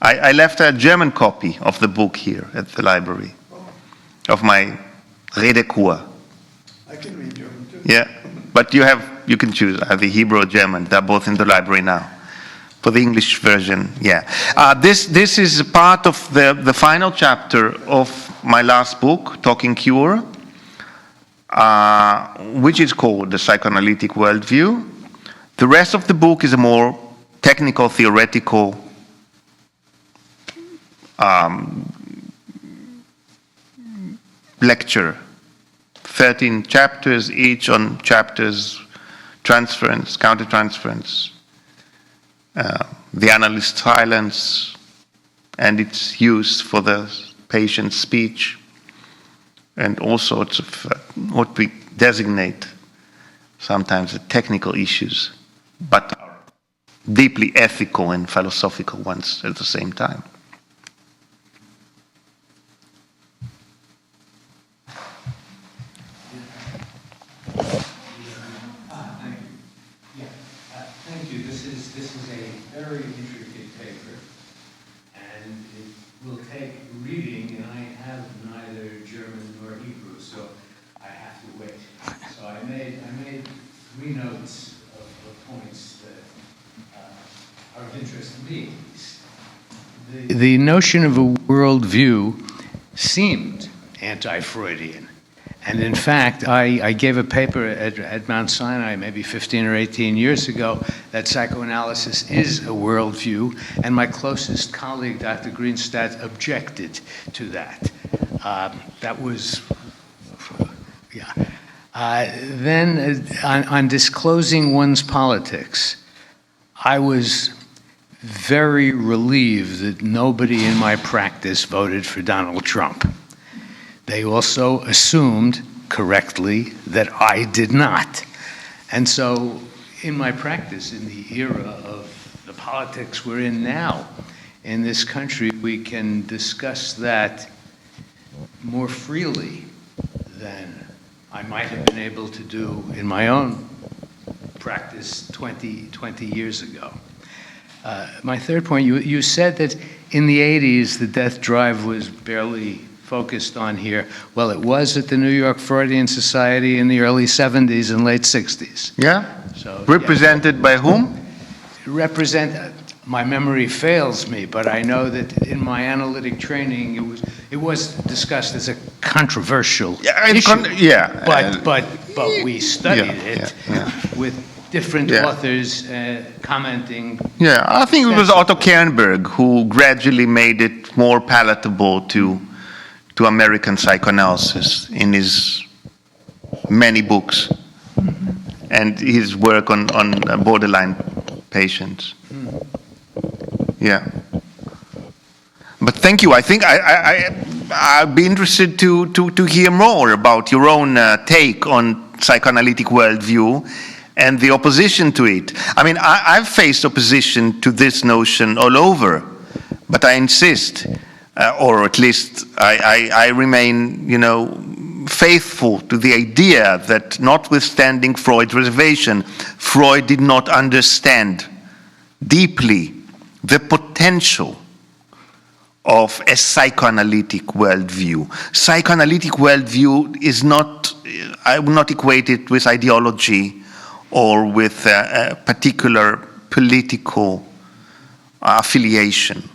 I left a German copy of the book here at the library, of my Redekur. I can read German too. Yeah, but you can choose either Hebrew or German. They're both in the library now. For the English version, yeah. This is part of the final chapter of my last book, Talking Cure, which is called The Psychoanalytic Worldview. The rest of the book is a more technical, theoretical lecture, 13 chapters, each on chapters, transference, countertransference, the analyst silence, and its use for the patient's speech, and all sorts of what we designate sometimes the technical issues, but are deeply ethical and philosophical ones at the same time. Thank you. This is a very intricate paper, and it will take reading, and I have neither German nor Hebrew, so I have to wait. So I made 3 notes of points that are of interest to me, at least. The notion of a worldview seemed anti-Freudian. And in fact, I gave a paper at Mount Sinai maybe 15 or 18 years ago that psychoanalysis is a worldview, and my closest colleague, Dr. Greenstadt, objected to that. That was, yeah. Then on disclosing one's politics, I was very relieved that nobody in my practice voted for Donald Trump. They also assumed correctly that I did not. And so in my practice, in the era of the politics we're in now in this country, we can discuss that more freely than I might have been able to do in my own practice 20 years ago. My third point, you said that in the 80s, the death drive was barely focused on here. Well, it was at the New York Freudian Society in the early 70s and late 60s. Yeah? So, Represented by whom? My memory fails me, but I know that in my analytic training, it was discussed as a controversial issue. But we studied it with different authors commenting. Yeah, I think it was Otto Kernberg who gradually made it more palatable to American psychoanalysis in his many books and his work on borderline patients. Yeah. But thank you. I think I'd be interested to hear more about your own take on psychoanalytic worldview and the opposition to it. I mean, I've faced opposition to this notion all over, but I insist, or at least I remain, faithful to the idea that notwithstanding Freud's reservation, Freud did not understand deeply the potential of a psychoanalytic worldview. Psychoanalytic worldview is not, I would not equate it with ideology or with a particular political affiliation.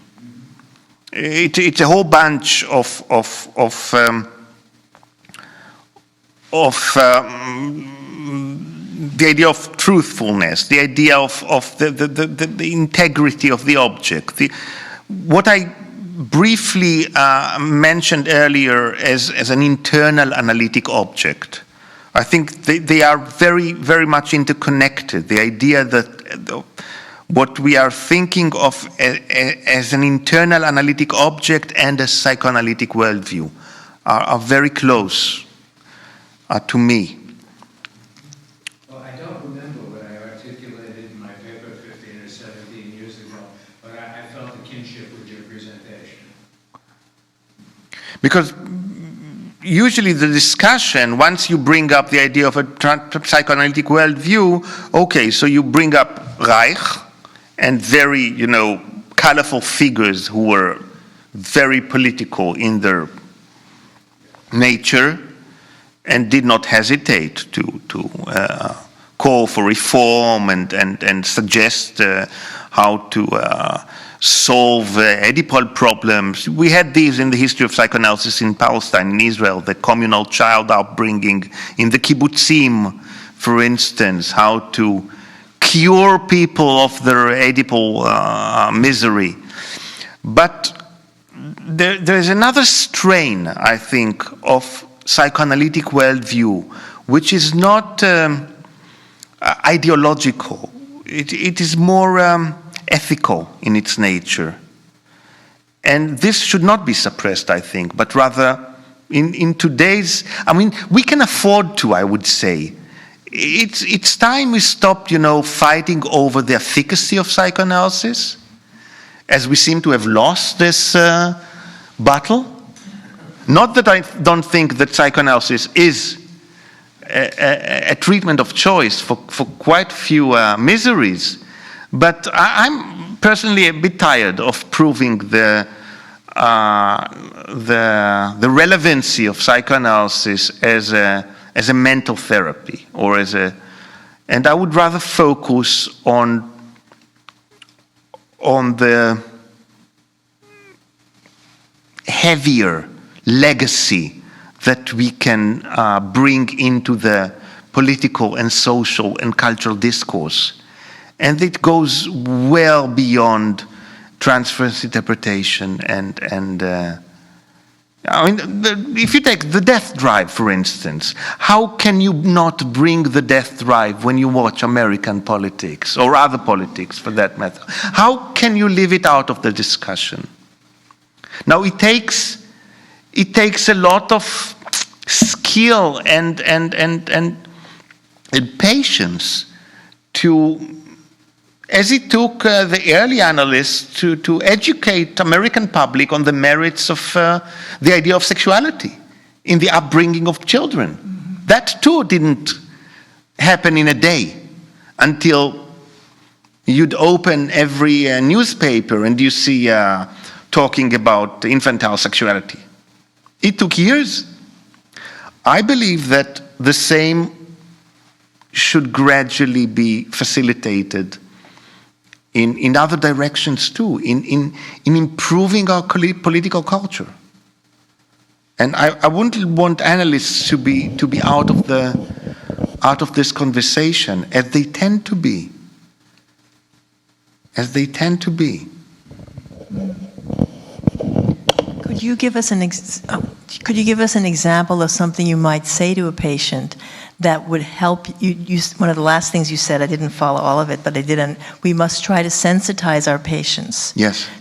It's a whole bunch of the idea of truthfulness, the idea of the integrity of the object. What I briefly mentioned earlier as an internal analytic object, I think they are very, very much interconnected. The idea that what we are thinking of as an internal analytic object and a psychoanalytic worldview are very close to me. Well, I don't remember what I articulated in my paper 15 or 17 years ago, but I felt a kinship with your presentation. Because usually the discussion, once you bring up the idea of a psychoanalytic worldview, okay, so you bring up Reich and very, colorful figures who were very political in their nature and did not hesitate to call for reform and suggest how to solve Oedipal problems. We had these in the history of psychoanalysis in Palestine, in Israel, the communal child upbringing, in the kibbutzim, for instance, how to cure people of their Oedipal misery. But there's another strain, I think, of psychoanalytic worldview, which is not ideological. It is more ethical in its nature. And this should not be suppressed, I think, but rather in today's, I mean, we can afford to, I would say. It's time we stopped, fighting over the efficacy of psychoanalysis, as we seem to have lost this battle. Not that I don't think that psychoanalysis is a treatment of choice for quite few miseries, but I'm personally a bit tired of proving the relevancy of psychoanalysis as a mental therapy or and I would rather focus on the heavier legacy that we can bring into the political and social and cultural discourse. And it goes well beyond transference interpretation and if you take the death drive, for instance, how can you not bring the death drive when you watch American politics or other politics for that matter? How can you leave it out of the discussion? Now it takes a lot of skill and patience to, as it took the early analysts to educate American public on the merits of the idea of sexuality in the upbringing of children. Mm-hmm. That too didn't happen in a day until you'd open every newspaper and you see talking about infantile sexuality. It took years. I believe that the same should gradually be facilitated in other directions too, in improving our political culture. And I wouldn't want analysts to be out of this conversation, as they tend to be. Could you give us an example of something you might say to a patient that would help you? One of the last things you said, I didn't follow all of it, but we must try to sensitize our patients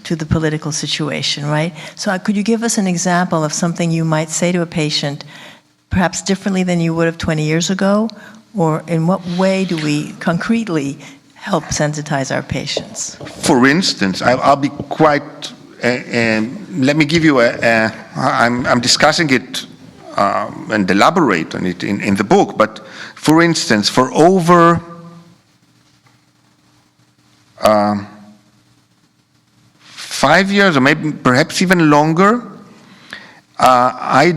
to the political situation, right? So could you give us an example of something you might say to a patient, perhaps differently than you would have 20 years ago? Or in what way do we concretely help sensitize our patients? For instance, I'll be quite, let me give you I'm discussing it and elaborate on it in the book, but for instance, for over 5 years, or maybe perhaps even longer, I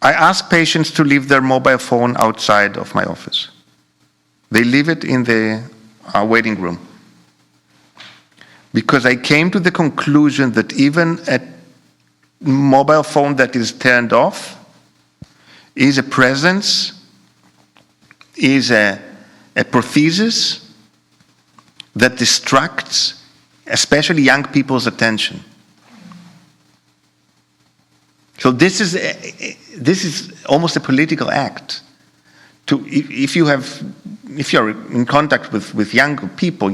ask patients to leave their mobile phone outside of my office. They leave it in the waiting room. Because I came to the conclusion that even a mobile phone that is turned off is a presence, is a prothesis that distracts, especially young people's attention. So this is almost a political act. If you're in contact with younger people,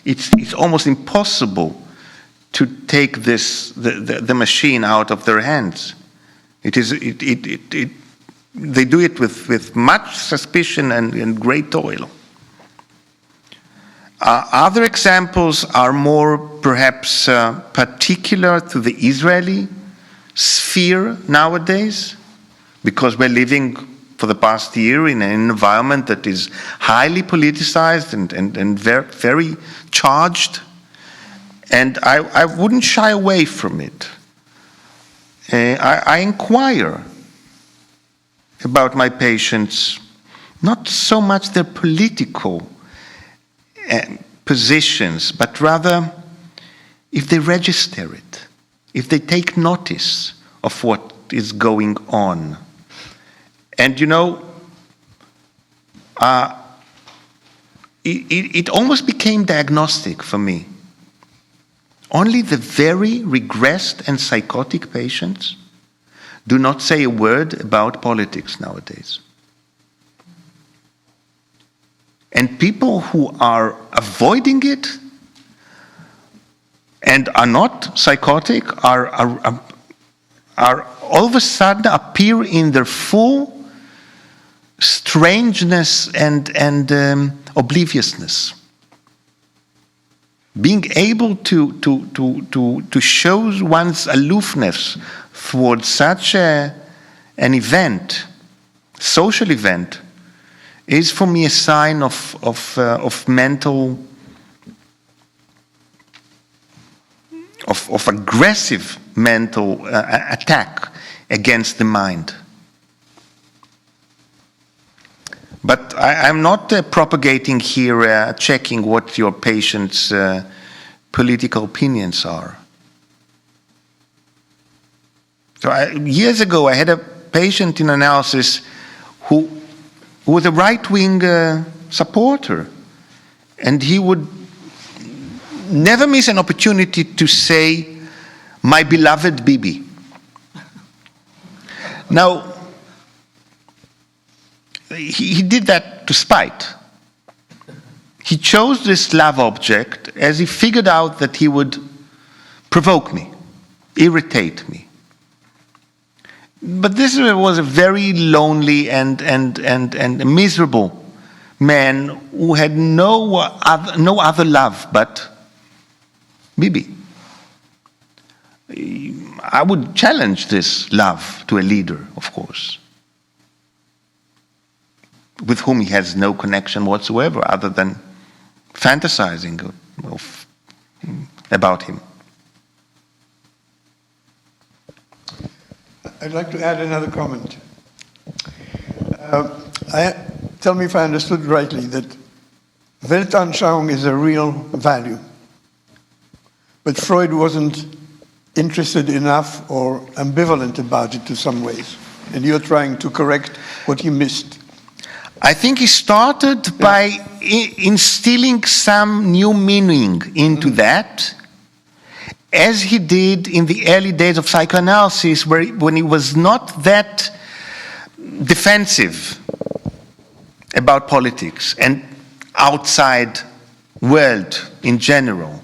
it's almost impossible to take the machine out of their hands. They do it with much suspicion and great toil. Other examples are more perhaps particular to the Israeli sphere nowadays, because we're living for the past year in an environment that is highly politicized and very, very charged. And I wouldn't shy away from it. I inquire about my patients, not so much their political positions, but rather if they register it, if they take notice of what is going on. And it almost became diagnostic for me. Only the very regressed and psychotic patients do not say a word about politics nowadays. And people who are avoiding it and are not psychotic are all of a sudden appear in their full strangeness and obliviousness. Being able to show one's aloofness towards such an event, social event, is for me a sign of mental, of aggressive mental attack against the mind. But I'm not propagating here, checking what your patient's political opinions are. So years ago, I had a patient in analysis who was a right-wing supporter, and he would never miss an opportunity to say, "My beloved Bibi." Now, he did that to spite. He chose this love object as he figured out that he would provoke me, irritate me. But this was a very lonely and miserable man who had no other love but Bibi. I would challenge this love to a leader, of course, with whom he has no connection whatsoever other than fantasizing about him. I'd like to add another comment. Tell me if I understood rightly that Weltanschauung is a real value, but Freud wasn't interested enough or ambivalent about it to some ways, and you're trying to correct what he missed. I think he started by instilling some new meaning into that, as he did in the early days of psychoanalysis, when he was not that defensive about politics and outside world in general.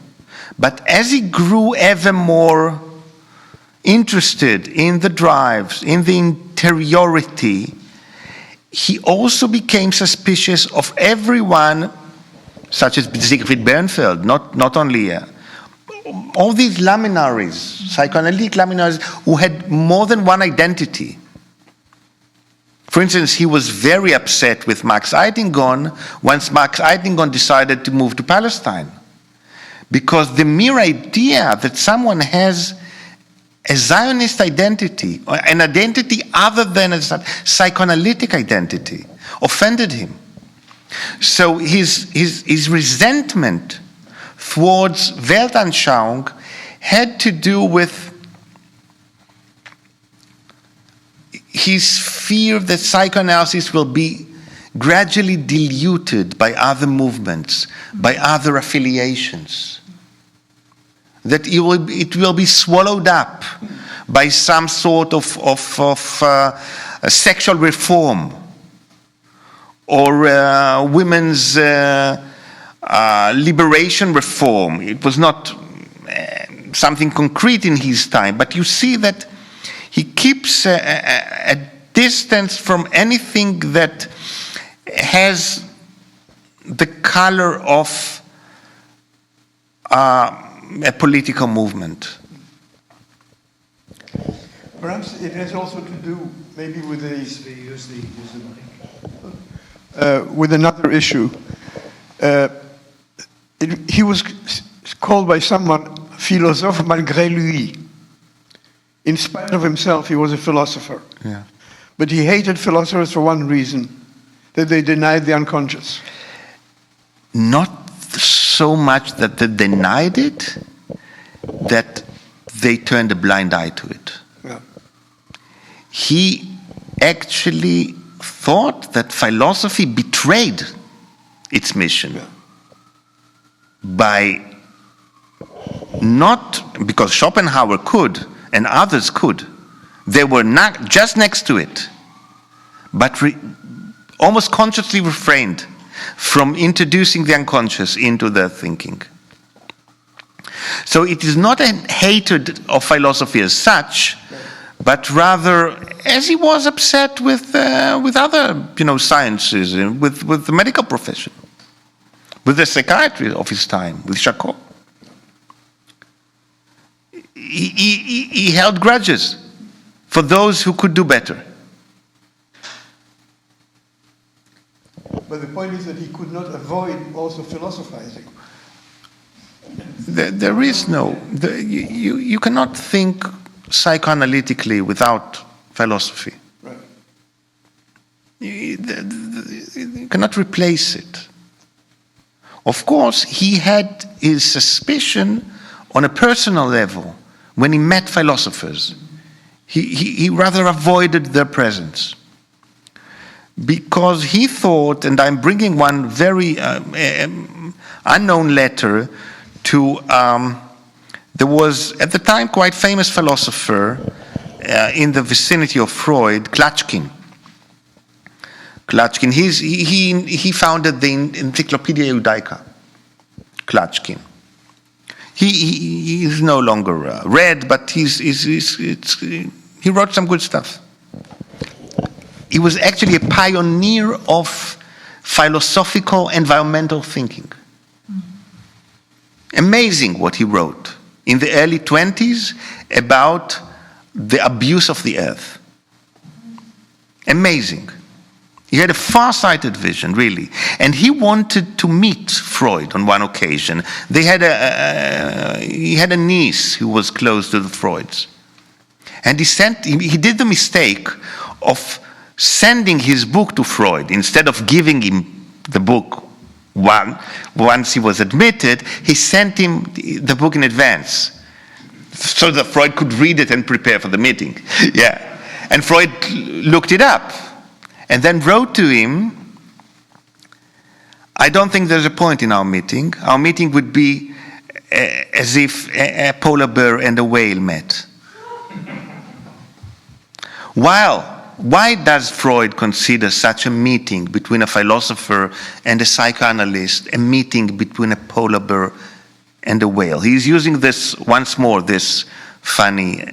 But as he grew ever more interested in the drives, in the interiority, he also became suspicious of everyone, such as Siegfried Bernfeld, not only all these laminaries, psychoanalytic laminaries, who had more than one identity. For instance, he was very upset with Max Eitingon once Max Eitingon decided to move to Palestine, because the mere idea that someone has a Zionist identity, or an identity other than a psychoanalytic identity, offended him. So his resentment towards Weltanschauung had to do with his fear that psychoanalysis will be gradually diluted by other movements, by other affiliations, that it will be swallowed up by some sort of sexual reform or women's liberation reform. It was not something concrete in his time, but you see that he keeps a distance from anything that has the color of a political movement. Perhaps it has also to do maybe with with another issue. He was called by someone philosophe malgré lui. In spite of himself, he was a philosopher. Yeah. But he hated philosophers for one reason, that they denied the unconscious. Not so much that they denied it, that they turned a blind eye to it. Yeah. He actually thought that philosophy betrayed its mission by not, because Schopenhauer could and others could, they were not just next to it, but almost consciously refrained from introducing the unconscious into their thinking. So it is not a hatred of philosophy as such, but rather, as he was upset with other, sciences, with the medical profession, with the psychiatry of his time, with Charcot. He held grudges for those who could do better. But the point is that he could not avoid also philosophizing. There is no, you cannot think psychoanalytically without philosophy. Right. You cannot replace it. Of course, he had his suspicion on a personal level when he met philosophers. He rather avoided their presence because he thought, and I'm bringing one very unknown letter to, there was at the time quite famous philosopher in the vicinity of Freud, Klatschkin. He founded the Encyclopedia Judaica, Klatschkin. He is no longer read, but he wrote some good stuff. He was actually a pioneer of philosophical environmental thinking. Amazing what he wrote in the early 20s about the abuse of the earth. Amazing. He had a far-sighted vision, really. And he wanted to meet Freud on one occasion. He had a niece who was close to the Freuds. And he did the mistake of sending his book to Freud. Instead of giving him the book once he was admitted, he sent him the book in advance so that Freud could read it and prepare for the meeting. Yeah. And Freud looked it up and then wrote to him, I don't think there's a point in our meeting. Our meeting would be as if a polar bear and a whale met. Why does Freud consider such a meeting between a philosopher and a psychoanalyst a meeting between a polar bear and a whale? He's using this once more, this funny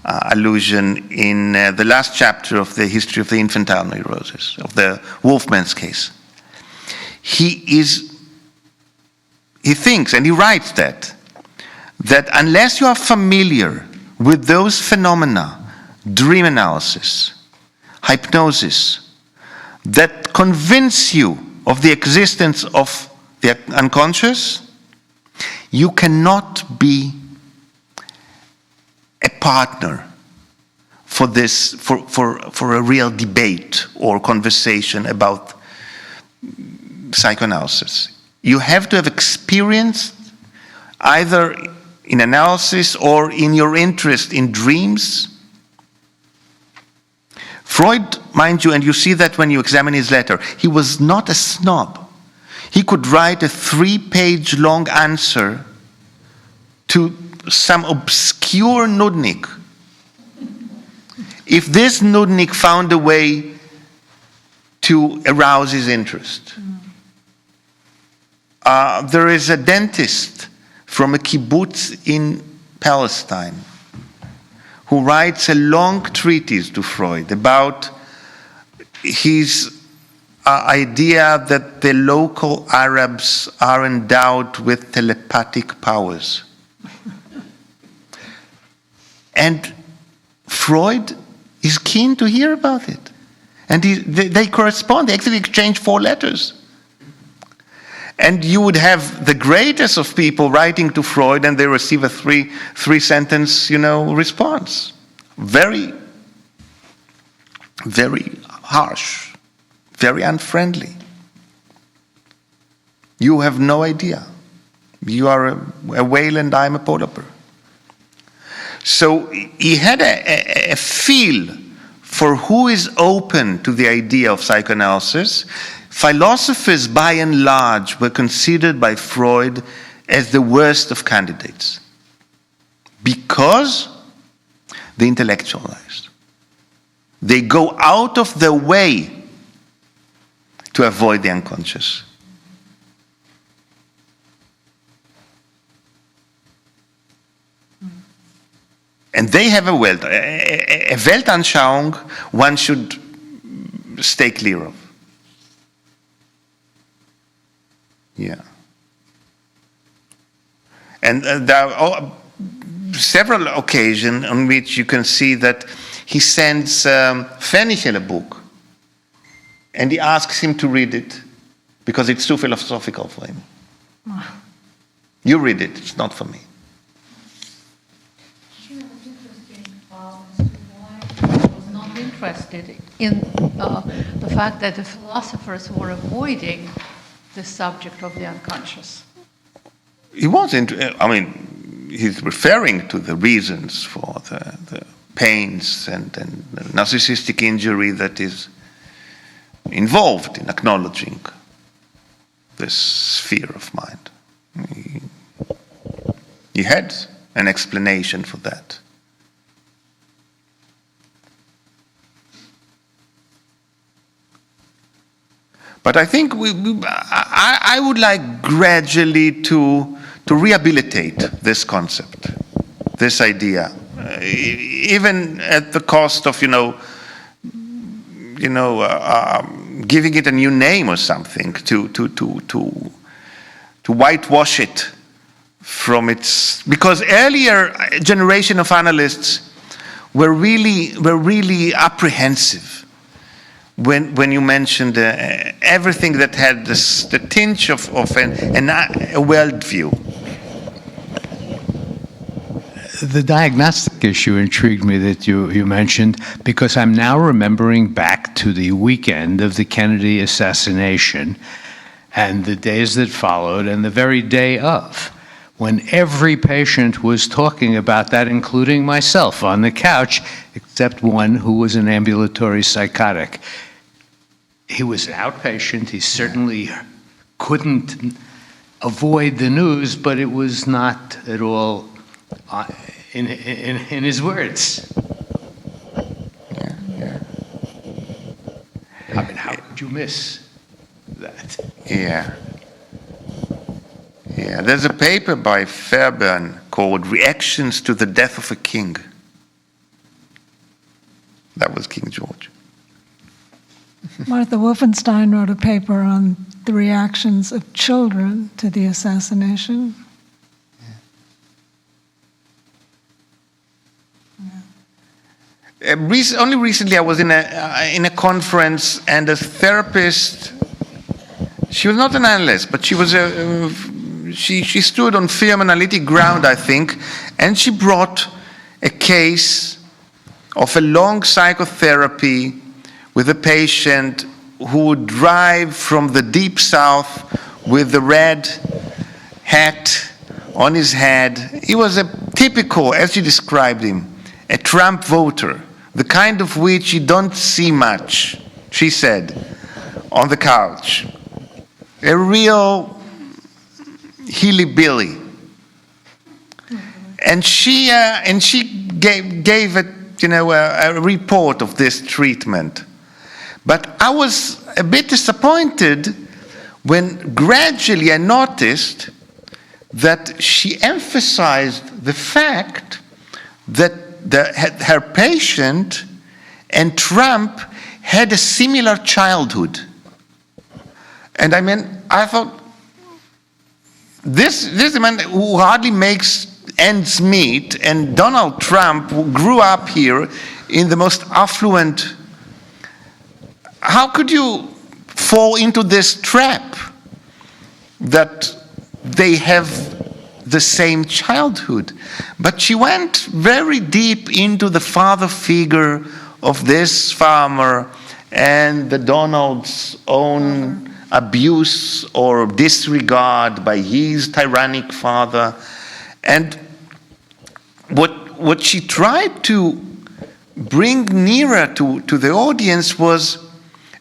allusion in the last chapter of the history of the infantile neurosis, of the Wolfman's case. He thinks, and he writes that unless you are familiar with those phenomena, dream analysis, hypnosis, that convince you of the existence of the unconscious, you cannot be a partner for this, for a real debate or conversation about psychoanalysis. You have to have experienced either in analysis or in your interest in dreams. Freud, mind you, and you see that when you examine his letter, he was not a snob. He could write a 3-page long answer to some obscure nudnik. If this nudnik found a way to arouse his interest. There is a dentist from a kibbutz in Palestine who writes a long treatise to Freud about his idea that the local Arabs are endowed with telepathic powers. And Freud is keen to hear about it. And they correspond, they actually exchange 4 letters. And you would have the greatest of people writing to Freud and they receive a three-sentence, response. Very, very harsh, very unfriendly. You have no idea. You are a whale and I'm a polar bear. So he had a feel for who is open to the idea of psychoanalysis, philosophers by and large were considered by Freud as the worst of candidates because they intellectualized. They go out of their way to avoid the unconscious. And they have a Weltanschauung one should stay clear of. Yeah. And there are several occasions on which you can see that he sends Fenichel a book and he asks him to read it because it's too philosophical for him. You read it, it's not for me. Interested in the fact that the philosophers were avoiding the subject of the unconscious. He wasn't, I mean, he's referring to the reasons for the pains and the narcissistic injury that is involved in acknowledging this sphere of mind. He had an explanation for that. But I think I would like gradually to rehabilitate this concept, this idea, even at the cost of, giving it a new name or something, to whitewash it from its, because earlier generation of analysts were really apprehensive. When you mentioned everything that had the tinge of a worldview. The diagnostic issue intrigued me that you mentioned, because I'm now remembering back to the weekend of the Kennedy assassination and the days that followed and the very day of, when every patient was talking about that, including myself on the couch, except one who was an ambulatory psychotic. He was an outpatient. He certainly couldn't avoid the news, but it was not at all in his words. Yeah. I mean, how could you miss that? Yeah. There's a paper by Fairbairn called Reactions to the Death of a King. That was King George. Martha Wolfenstein wrote a paper on the reactions of children to the assassination. Only recently I was in a conference, and a therapist, she was not an analyst, but she was she stood on firm analytic ground, I think, and she brought a case of a long psychotherapy with a patient who would drive from the deep south with the red hat on his head. He was a typical, as you described him, a Trump voter, the kind of which you don't see much, she said, on the couch. A real hilly-billy. And she gave a report of this treatment. But I was a bit disappointed when gradually I noticed that she emphasized the fact that her patient and Trump had a similar childhood. And I thought, this man who hardly makes ends meet, and Donald Trump, who grew up here in the most affluent, how could you fall into this trap that they have the same childhood? But she went very deep into the father figure of this farmer and the Donald's own abuse or disregard by his tyrannic father. And what she tried to bring nearer to the audience was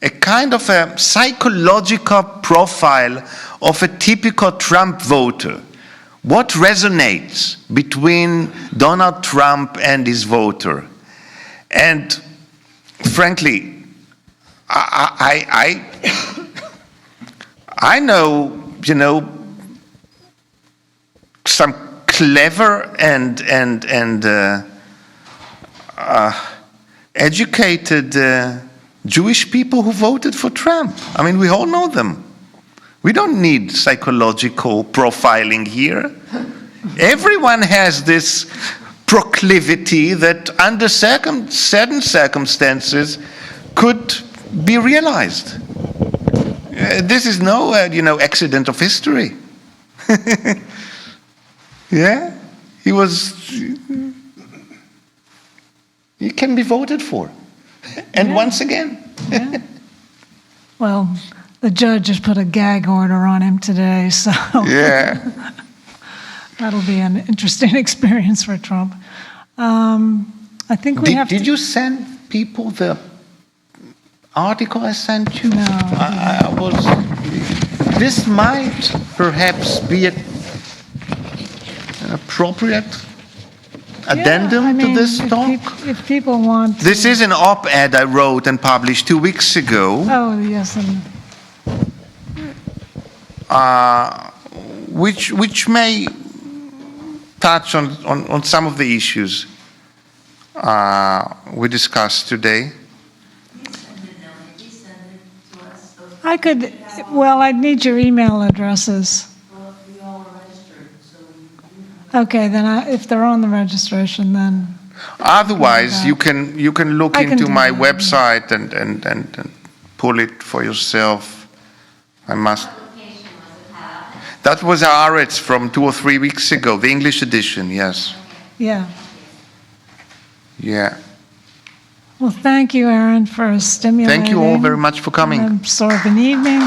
a kind of a psychological profile of a typical Trump voter. What resonates between Donald Trump and his voter? And frankly, I know, some clever and educated Jewish people who voted for Trump. I mean, we all know them. We don't need psychological profiling here. Everyone has this proclivity that under certain circumstances could be realized. This is no, accident of history. Yeah, he can be voted for. And Yeah. once again. Yeah. Well, the judge has put a gag order on him today, so Yeah. that'll be an interesting experience for Trump. I think we have to... Did you send people the article I sent you? No. This might perhaps be an appropriate addendum to this talk. If people want to... This is an op-ed I wrote and published 2 weeks ago, Oh, yes, and which may touch on some of the issues we discussed today. I could, well, I'd need your email addresses. Okay, then if they're on the registration, then... Otherwise, you can look I can into do my that. website and pull it for yourself. I must. That was Haaretz from 2 or 3 weeks ago, the English edition. Yes. Yeah. Yeah. Well, thank you, Eran, for stimulating... Thank you all very much for coming. and absorbing evening.